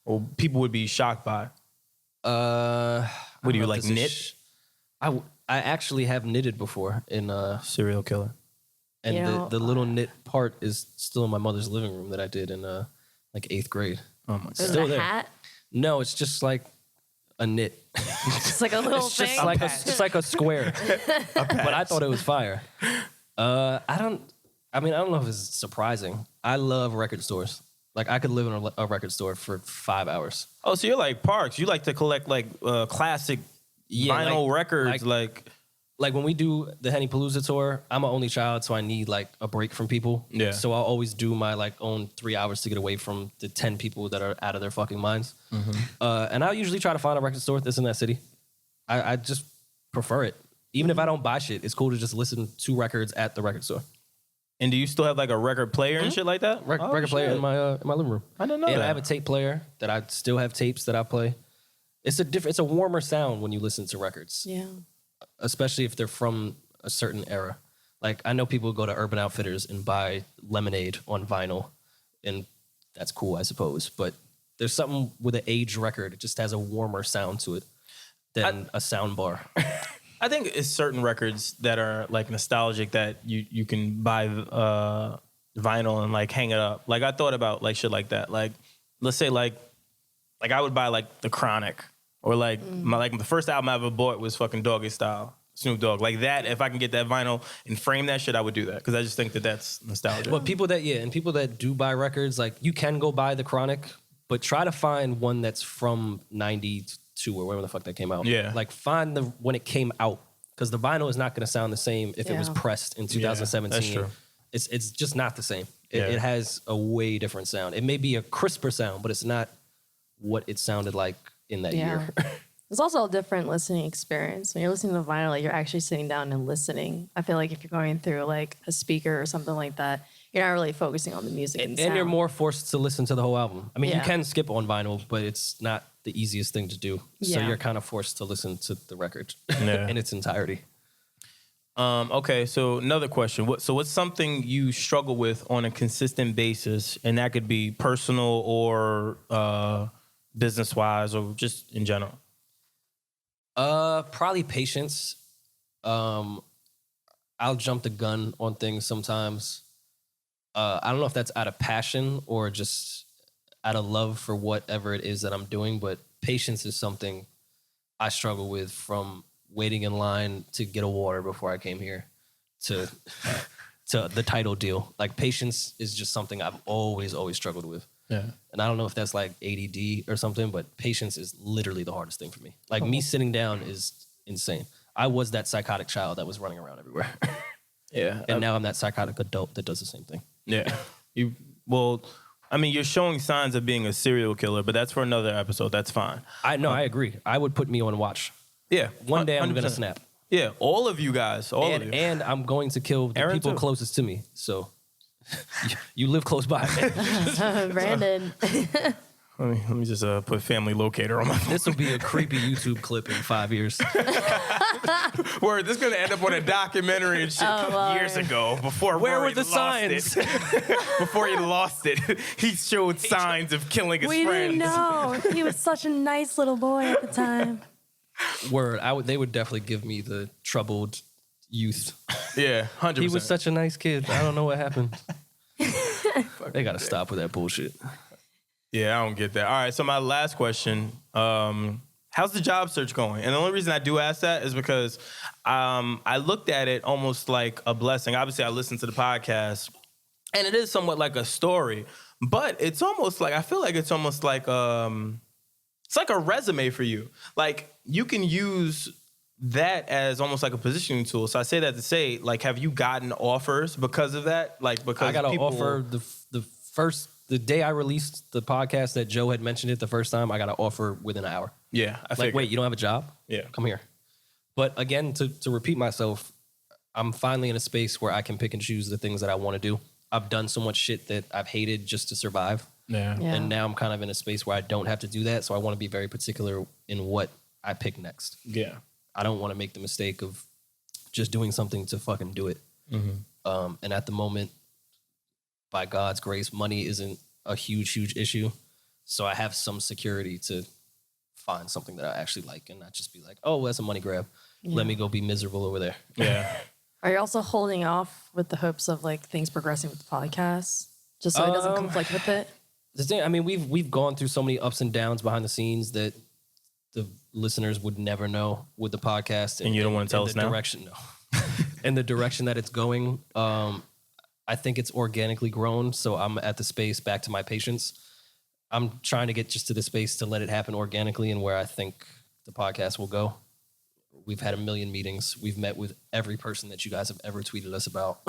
or people would be shocked by? What do you like, knit? I actually have knitted before in Serial killer. and You know, the little knit part is still in my mother's living room that I did in like 8th grade. Oh my god. Is it Still a there. hat? No, it's just like a knit. It's like a little It's thing. just like it's like a square. But I thought it was fire. I don't know if it's surprising. I love record stores. Like I could live in a record store for 5 hours. Oh, so you're like Parks. You like to collect like classic vinyl records, like when we do the Henny Palooza tour, I'm an only child, so I need like a break from people. Yeah. So I'll always do my like own 3 hours to get away from the 10 people that are out of their fucking minds. And I'll usually try to find a record store that's in that city. I just prefer it. Even if I don't buy shit, it's cool to just listen to records at the record store. And do you still have like a record player and shit like that? Record player in my living room. I didn't know And that. I have a tape player that I still have tapes that I play. It's a warmer sound when you listen to records. Yeah. Especially if they're from a certain era. Like I know people go to Urban Outfitters and buy Lemonade on vinyl, and that's cool, I suppose. But there's something with an aged record; it just has a warmer sound to it than a sound bar. I think it's certain records that are like nostalgic that you can buy vinyl and like hang it up. Like I thought about like shit like that. Like let's say like I would buy like The Chronic or like the first album I ever bought was fucking Doggy Style, Snoop Dogg. Like that, if I can get that vinyl and frame that shit, I would do that because I just think that that's nostalgic. But people that do buy records, like you can go buy The Chronic, but try to find one that's from 92 or wherever the fuck that came out. Yeah. Like find when it came out, because the vinyl is not going to sound the same if it was Yeah. pressed in 2017. that's true. It's just not the same. It, Yeah. it has a way different sound. It may be a crisper sound, but it's not what it sounded like in that Yeah. year. It's also a different listening experience. When you're listening to vinyl, like you're actually sitting down and listening. I feel like if you're going through like a speaker or something like that, you're not really focusing on the music and, And you're sound. more forced to listen to the whole album. I mean, you Yeah. can skip on vinyl, but it's not the easiest thing to do. So Yeah. you're kind of forced to listen to the record Yeah. in its entirety. Okay, so another question. What's something you struggle with on a consistent basis, and that could be personal or business-wise or just in general? Probably patience. I'll jump the gun on things sometimes. I don't know if that's out of passion or just out of love for whatever it is that I'm doing, but patience is something I struggle with, from waiting in line to get a water before I came here to the Tidal deal. Like patience is just something I've always struggled with. Yeah. And I don't know if that's like ADD or something, but patience is literally the hardest thing for me. Like me sitting down is insane. I was that psychotic child that was running around everywhere. Yeah. And now I'm that psychotic adult that does the same thing. Yeah. You're showing signs of being a serial killer, but that's for another episode. That's fine. I agree. I would put me on watch. Yeah. One day I'm 100%. going to snap. Yeah. All of you guys. All of you. And I'm going to kill the Erin people too. closest to me. So you live close by. Brandon. Let me just put family locator on my phone. This will be a creepy YouTube clip in 5 years. Word, this is going to end up on a documentary and shit years ago before Where Rory were the lost signs? it. Before he lost it, he showed signs of killing his We friends. didn't know. He was such a nice little boy at the time. Word. They would definitely give me the troubled youth. Yeah, 100%. He was such a nice kid. I don't know what happened. They got to stop with that bullshit. Yeah, I don't get that. All right, so my last question, how's the job search going? And the only reason I do ask that is because I looked at it almost like a blessing. Obviously, I listened to the podcast, and it is somewhat like a story, but it's almost like, I feel like it's almost like it's like a resume for you. Like you can use that as almost like a positioning tool. So I say that to say, like, have you gotten offers because of that? Like, because I got an offer the day I released the podcast that Joe had mentioned it the first time. I got an offer within an hour. Yeah, I like, wait, you don't have a job? Yeah, come here. But again, to repeat myself, I'm finally in a space where I can pick and choose the things that I want to do. I've done so much shit that I've hated just to survive. Yeah. And now I'm kind of in a space where I don't have to do that. So I want to be very particular in what I pick next. Yeah. I don't want to make the mistake of just doing something to fucking do it. Mm-hmm. And at the moment, by God's grace, money isn't a huge issue. So I have some security to find something that I actually like and not just be like, oh, that's a money grab. Yeah. Let me go be miserable over there. Yeah. Are you also holding off with the hopes of like things progressing with the podcast, just so it doesn't conflict with it? The thing, I mean, we've gone through so many ups and downs behind the scenes that the listeners would never know with the podcast. And you don't want to tell us now? No. And the direction that it's going, I think it's organically grown. So I'm at the space, back to my patience. I'm trying to get just to the space to let it happen organically and where I think the podcast will go. We've had 1 million meetings. We've met with every person that you guys have ever tweeted us about.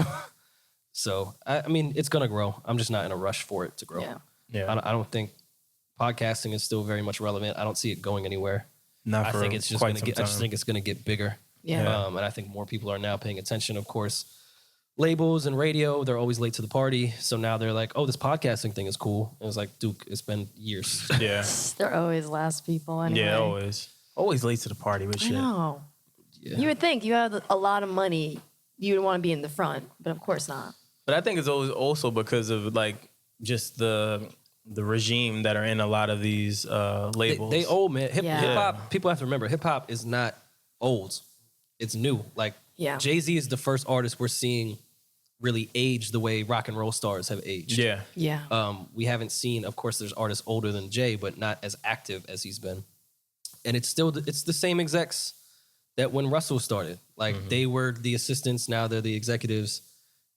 So, I mean, it's going to grow. I'm just not in a rush for it to grow. Yeah. I don't think podcasting is still very much relevant. I don't see it going anywhere. Not for I think it's just quite going to some get. I just time. think it's going to get bigger. Yeah. And I think more people are now paying attention. Of course, labels and radio, they're always late to the party. So now they're like, oh, this podcasting thing is cool. And it's like, Duke, it's been years. Yeah. They're always last people anyway. Yeah, always. Always late to the party with I shit. know. Yeah. You would think you had a lot of money, you would want to be in the front, but of course not. But I think it's always also because of like just the regime that are in a lot of these labels. They old, man. Hip Yeah. hop, people have to remember, hip hop is not old. It's new. Like, Yeah. Jay-Z is the first artist we're seeing really age the way rock and roll stars have aged. Yeah. Yeah. We haven't seen, of course, there's artists older than Jay, but not as active as he's been. And it's the same execs that when Russell started. Like, they were the assistants, now they're the executives,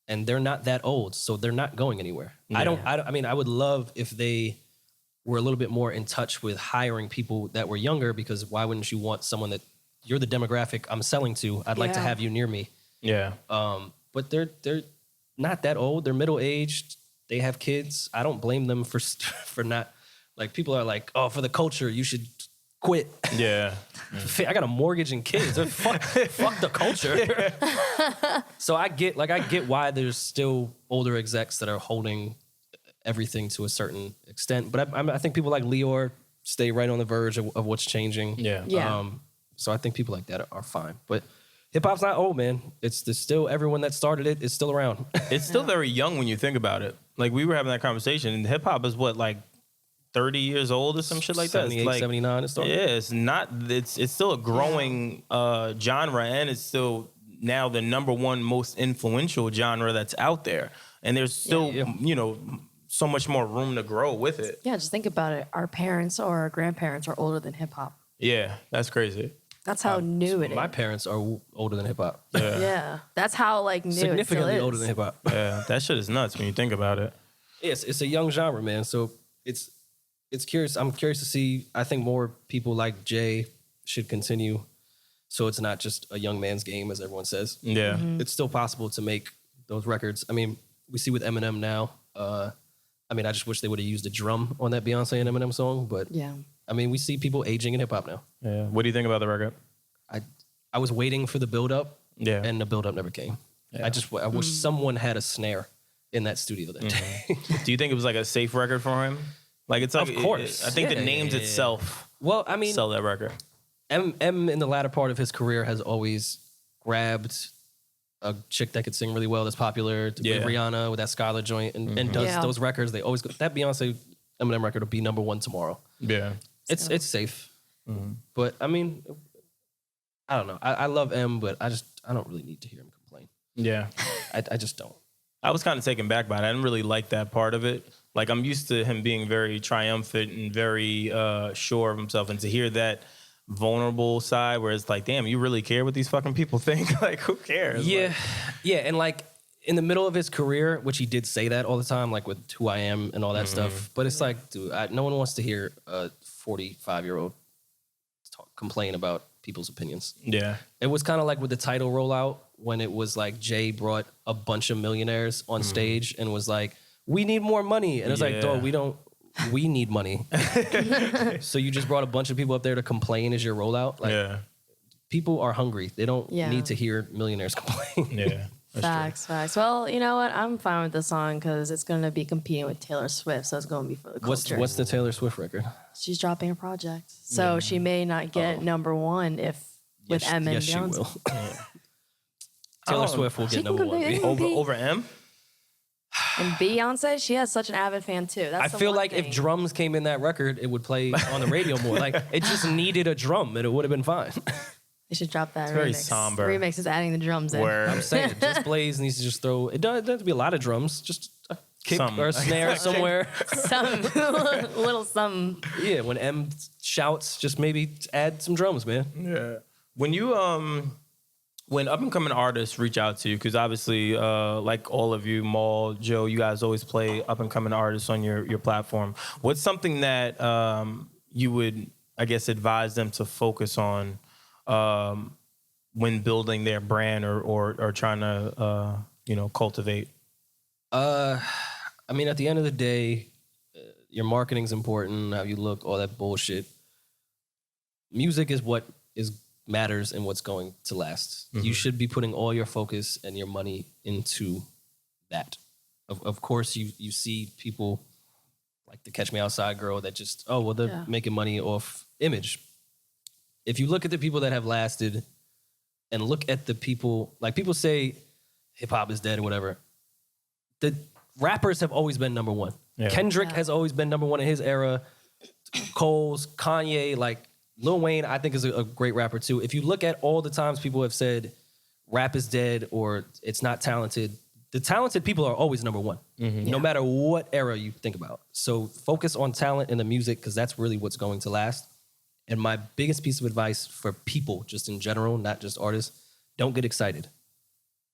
and they're not that old, so they're not going anywhere. Yeah. I mean, I would love if they were a little bit more in touch with hiring people that were younger, because why wouldn't you want someone that you're the demographic I'm selling to? I'd like to Yeah. have you near me. Yeah. But they're not that old. They're middle aged. They have kids. I don't blame them for not, like, people are like, oh, for the culture, you should quit. Yeah. I got a mortgage and kids. Fuck the culture. So I get why there's still older execs that are holding everything to a certain extent. But I think people like Lior stay right on the verge of what's changing. Yeah. Yeah. So I think people like that are fine. But hip hop's not old, man. There's still everyone that started it is still around. It's still very young when you think about it. Like, we were having that conversation, and hip hop is what, like 30 years old or some shit like that. 78, It's like, 79 it started. Yeah, it's still a growing genre, and it's still now the number one most influential genre that's out there. And there's still, you know, so much more room to grow with it. Yeah, just think about it. Our parents or our grandparents are older than hip hop. Yeah, that's crazy. That's how new it is. My parents are older than hip hop. Yeah. That's how like new Significantly it still older is. than hip hop. Yeah, that shit is nuts when you think about it. Yes, it's a young genre, man. So it's curious. I'm curious to see. I think more people like Jay should continue, so it's not just a young man's game, as everyone says. Yeah. It's still possible to make those records. I mean, we see with Eminem now. I mean, I just wish they would have used a drum on that Beyonce and Eminem song. But Yeah. I mean, we see people aging in hip hop now. Yeah. What do you think about the record? I was waiting for the build up, Yeah. and the build up never came. Yeah. I wish someone had a snare in that studio that day. Do you think it was like a safe record for him? Like, it's like, Of course. I think the Yeah. names itself Well, I mean, sell that record. M in the latter part of his career has always grabbed a chick that could sing really well, that's popular, with Rihanna with that Skylar joint, and does Yeah. those records. They always go, that Beyonce Eminem record will be number one tomorrow. Yeah. It's safe, but I mean, I don't know. I love M, but I don't really need to hear him complain. Yeah. I just don't. I was kind of taken back by it. I didn't really like that part of it. Like, I'm used to him being very triumphant and very sure of himself, and to hear that vulnerable side where it's like, damn, you really care what these fucking people think? Like, who cares? Yeah, Like, yeah, and like in the middle of his career, which he did say that all the time, like with Who I Am and all that stuff. But it's like, dude, no one wants to hear a 45-year-old complain about people's opinions. Yeah. It was kind of like with the Tidal rollout when it was like Jay brought a bunch of millionaires on stage and was like, we need more money. And it's like, dog, we need money. So you just brought a bunch of people up there to complain as your rollout. Like, people are hungry. They don't need to hear millionaires complain. Yeah. Facts. Well, you know what? I'm fine with the song because it's going to be competing with Taylor Swift, so it's going to be for the culture. What's the Taylor Swift record? She's dropping a project, so she may not get number one if with M and Yes, Beyonce. she will. Taylor Swift will get number one. Over M? And Beyonce, she has such an avid fan too. That's I the feel one like thing. if drums came in that record, it would play on the radio more. Like, it just needed a drum and it would have been fine. They should drop that remix. very somber. Remix is adding the drums in. Where I'm saying, Just Blaze needs to just throw, it doesn't have to be a lot of drums, just a kick or a snare somewhere. Some little some. Yeah, when M shouts, just maybe add some drums, man. Yeah. When you when up and coming artists reach out to you, because obviously, like all of you, Maul, Joe, you guys always play up and coming artists on your platform. What's something that you would, I guess, advise them to focus on when building their brand or trying to cultivate? I mean, at the end of the day, your marketing's important, how you look, all that bullshit. Music is what matters and what's going to last. You should be putting all your focus and your money into that. Of course, you see people like the Catch Me Outside girl that just, they're making money off image. If you look at the people that have lasted and look at the people, like people say hip hop is dead or whatever, the rappers have always been number one. Yeah. Kendrick has always been number one in his era. Cole's, Kanye, like Lil Wayne, I think is a great rapper too. If you look at all the times people have said rap is dead or it's not talented, the talented people are always number one, no matter what era you think about. So focus on talent in the music because that's really what's going to last. And my biggest piece of advice for people, just in general, not just artists, don't get excited.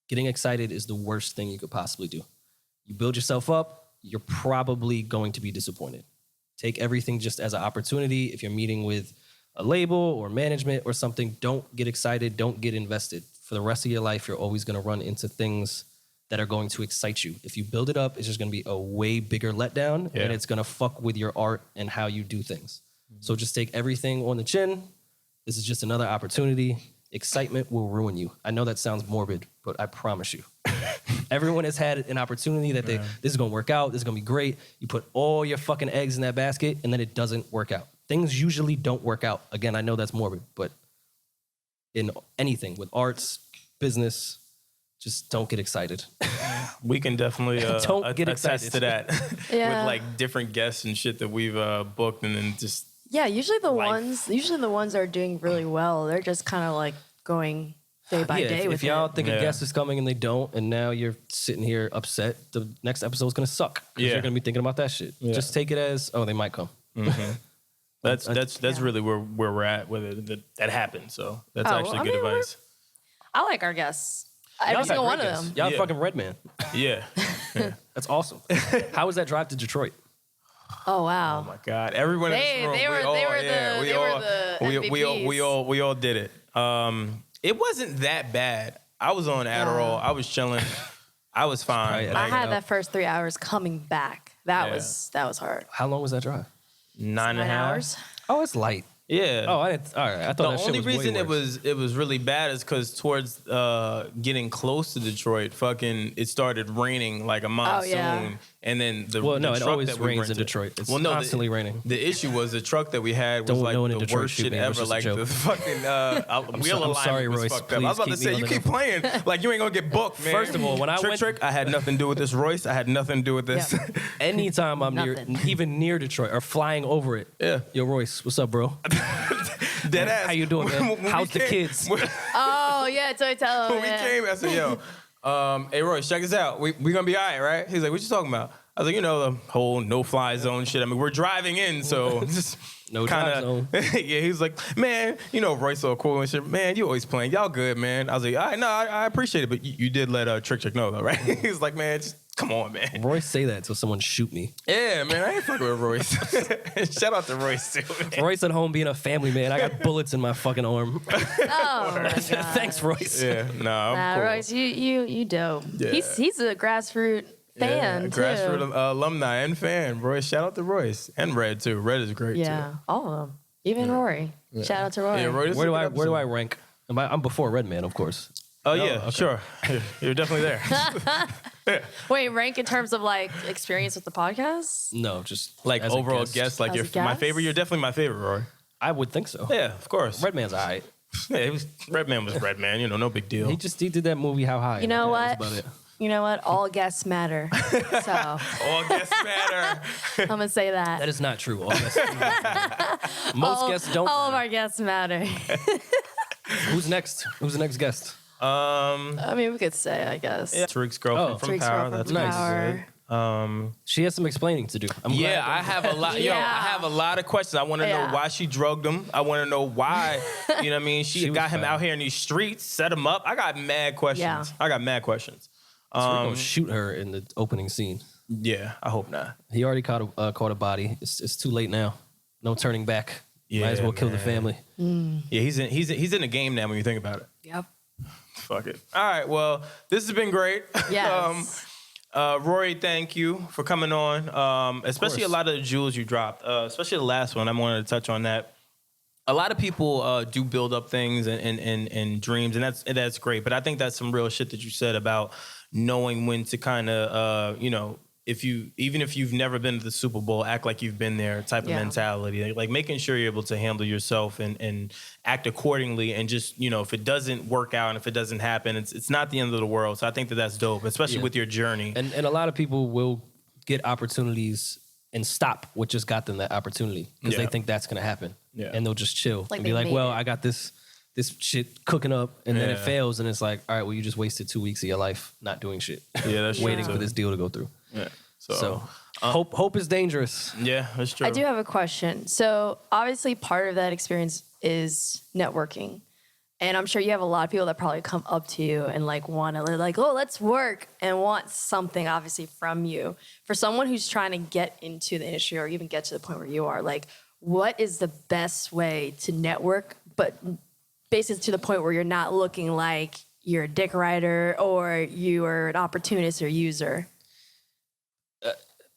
Getting excited is the worst thing you could possibly do. You build yourself up, you're probably going to be disappointed. Take everything just as an opportunity. If you're meeting with a label or management or something, don't get excited, don't get invested. For the rest of your life, you're always going to run into things that are going to excite you. If you build it up, it's just going to be a way bigger letdown, and it's going to fuck with your art and how you do things. So just take everything on the chin. This is just another opportunity. Excitement will ruin you. I know that sounds morbid, but I promise you. Everyone has had an opportunity that this is going to work out, this is going to be great. You put all your fucking eggs in that basket, and then it doesn't work out. Things usually don't work out. Again, I know that's morbid, but in anything, with arts, business, just don't get excited. We can definitely don't get attest excited to that with like different guests and shit that we've booked, and then just usually the ones that are doing really well, they're just kind of like going day by day with if y'all it. think a guest is coming and they don't, and now you're sitting here upset, the next episode is gonna suck because you're gonna be thinking about that shit. Just take it as they might come. That's really where we're at with it. That happened, so that's actually good advice. I like our guests. Every single one of them. Y'all fucking Redman. Yeah. That's awesome. How was that drive to Detroit? Oh wow! Oh my God! Everyone in this room, we all did it. It wasn't that bad. I was on Adderall. I was chilling. I was fine. I had that first 3 hours coming back. That was hard. How long was that drive? 9.5 hours. Oh, it's light. Yeah. Oh, all right. I thought the that shit only was way reason worse. it was really bad is because towards getting close to Detroit, it started raining like a monsoon, and then the it truck always that we rains in rented, Detroit. It's constantly raining. The issue was the truck that we had was like the worst shit ever. Like the fucking wheel alignment was fucked up. I was about to say you keep playing like you ain't gonna get booked, man. First of all, when I went, I had nothing to do with this, Royce. I had nothing to do with this. Anytime I'm even near Detroit or flying over it, yo Royce, what's up, bro? Dead ass. How you doing, man? How's the kids? Oh yeah, so I tell him. When we came, I said, "Yo, hey Royce, check us out. We gonna be all right, right?" He's like, "What you talking about?" I was like, the whole no-fly zone shit. I mean, we're driving in, so just No kind drop zone. of. Yeah, he was like, man, Royce so cool and shit. Man, you always playing. Y'all good, man. I was like, I appreciate it, but you did let Trick know though, right? He was like, man, just come on, man. Royce say that till someone shoot me. Yeah, man, I ain't fucking with Royce. Shout out to Royce too. Man. Royce at home being a family man. I got bullets in my fucking arm. Oh my God. Thanks, Royce. Yeah, I'm cool. Royce, you dope. Yeah. He's a grassroots fan too. Grassroots alumni and fan. Royce, shout out to Royce and Red too. Red is great too. Yeah, all of them. Even Rory. Yeah. Shout out to Rory. Yeah, Rory, Where do I rank? I'm before Redman, of course. Oh No? yeah, Okay. sure. You're definitely there. Wait, rank in terms of like experience with the podcast? No, just Like as a overall guest. guest, like As you're a my guest? favorite. You're definitely my favorite, Rory. I would think so. Yeah, of course. Redman's all right. Yeah, Redman was Redman. No big deal. He did that movie How High. You know That's what? about it. You know what? All guests matter. So All guests matter. I'm gonna say that. That is not true. All guests do not matter. Most guests don't. All of our guests matter. Who's next? Who's the next guest? I mean, we could say, I guess. Yeah, Tariq's girlfriend Oh. from Tariq's Power. girlfriend That's from nice. Power. She has some explaining to do. I'm glad Yeah, that- I have a lot. Yeah. I have a lot of questions. I want to know Yeah. why she drugged him. I want to know why. You know what I mean? She She was got him foul. out here in these streets, set him up. I got mad questions. Yeah. I got mad questions. So we're gonna shoot her in the opening scene. Yeah, I hope not. He already caught a body. It's too late now. No turning back. Might as well kill the family. Yeah, he's in the game now when you think about it. Yep. Fuck it. All right. Well, this has been great. Yes. Rory, thank you for coming on. Especially a course. lot of the jewels you dropped. Especially the last one. I wanted to touch on that. A lot of people do build up things and dreams, and that's great. But I think that's some real shit that you said about knowing when to kind of, even if you've never been to the Super Bowl, act like you've been there type of Yeah. mentality. Like making sure you're able to handle yourself and act accordingly. And just, if it doesn't work out and if it doesn't happen, it's not the end of the world. So I think that's dope, especially Yeah. with your journey. And a lot of people will get opportunities and stop what just got them that opportunity because Yeah. they think that's gonna happen. Yeah. And they'll just chill Like and be they like, made well, it. I got this shit cooking up, and then it Yeah. fails, and it's like, all right, well, you just wasted 2 weeks of your life not doing shit, Yeah, that's waiting true. for this deal to go through. Yeah. So hope is dangerous. Yeah, that's true. I do have a question. So obviously part of that experience is networking. And I'm sure you have a lot of people that probably come up to you and like want to like, oh, let's work and want something obviously from you. For someone who's trying to get into the industry or even get to the point where you are, like, what is the best way to network, but basically to the point where you're not looking like you're a dick rider or you are an opportunist or user?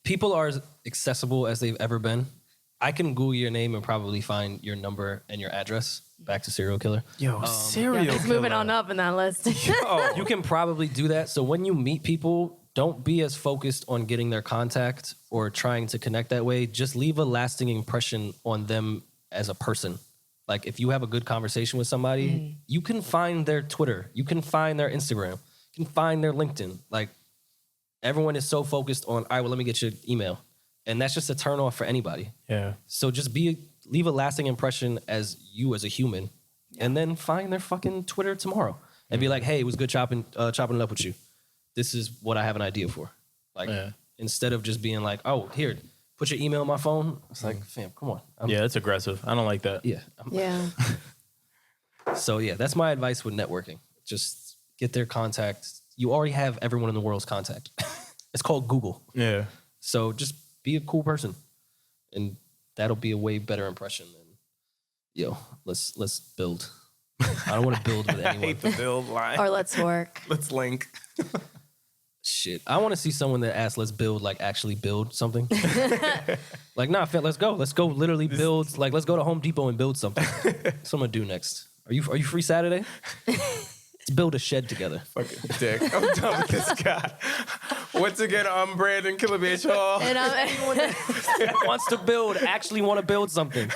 People are as accessible as they've ever been. I can Google your name and probably find your number and your address. Back to serial killer. Yo, serial Yeah, it's moving on up in that list. You can probably do that. So when you meet people, don't be as focused on getting their contact or trying to connect that way. Just leave a lasting impression on them as a person. Like if you have a good conversation with somebody, you can find their Twitter, you can find their Instagram, you can find their LinkedIn. Like everyone is so focused on, all right, well, let me get your email. And that's just a turn off for anybody. Yeah. So just leave a lasting impression as you as a human, and then find their fucking Twitter tomorrow and be like, hey, it was good chopping it up with you. This is what I have an idea for. Like instead of just being like, oh, here, put your email on my phone. It's like, fam, come on. Yeah, that's aggressive. I don't like that. Yeah. Yeah. So yeah, that's my advice with networking. Just get their contact. You already have everyone in the world's contact. It's called Google. Yeah. So just be a cool person, and that'll be a way better impression than, yo, let's build. I don't want to build with I anyone. hate the build line. Or let's work. Let's link. Shit, I want to see someone that asks, let's build, like actually build something. Like, nah, let's go. Let's go literally build, like let's go to Home Depot and build something. That's what I'm gonna do next. Are you free Saturday? Let's build a shed together. Fucking dick. I'm done with this guy. Once again, I'm Brandon Killabh Hall. And Wants to build, actually want to build something.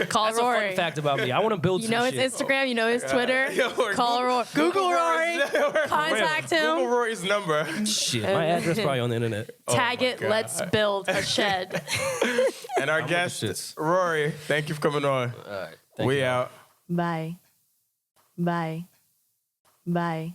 call That's a Rory. fun fact about me. I want to build You some know his shit. Instagram, you know his Twitter. Yo, Call Rory. Google Rory. Contact Google him. Rory's number. Shit, my address probably on the internet. Tag my it. God. Let's build a shed. And our with guest, the shits. Rory, thank you for coming on. All right. Thank We you. out. Bye. Bye. Bye.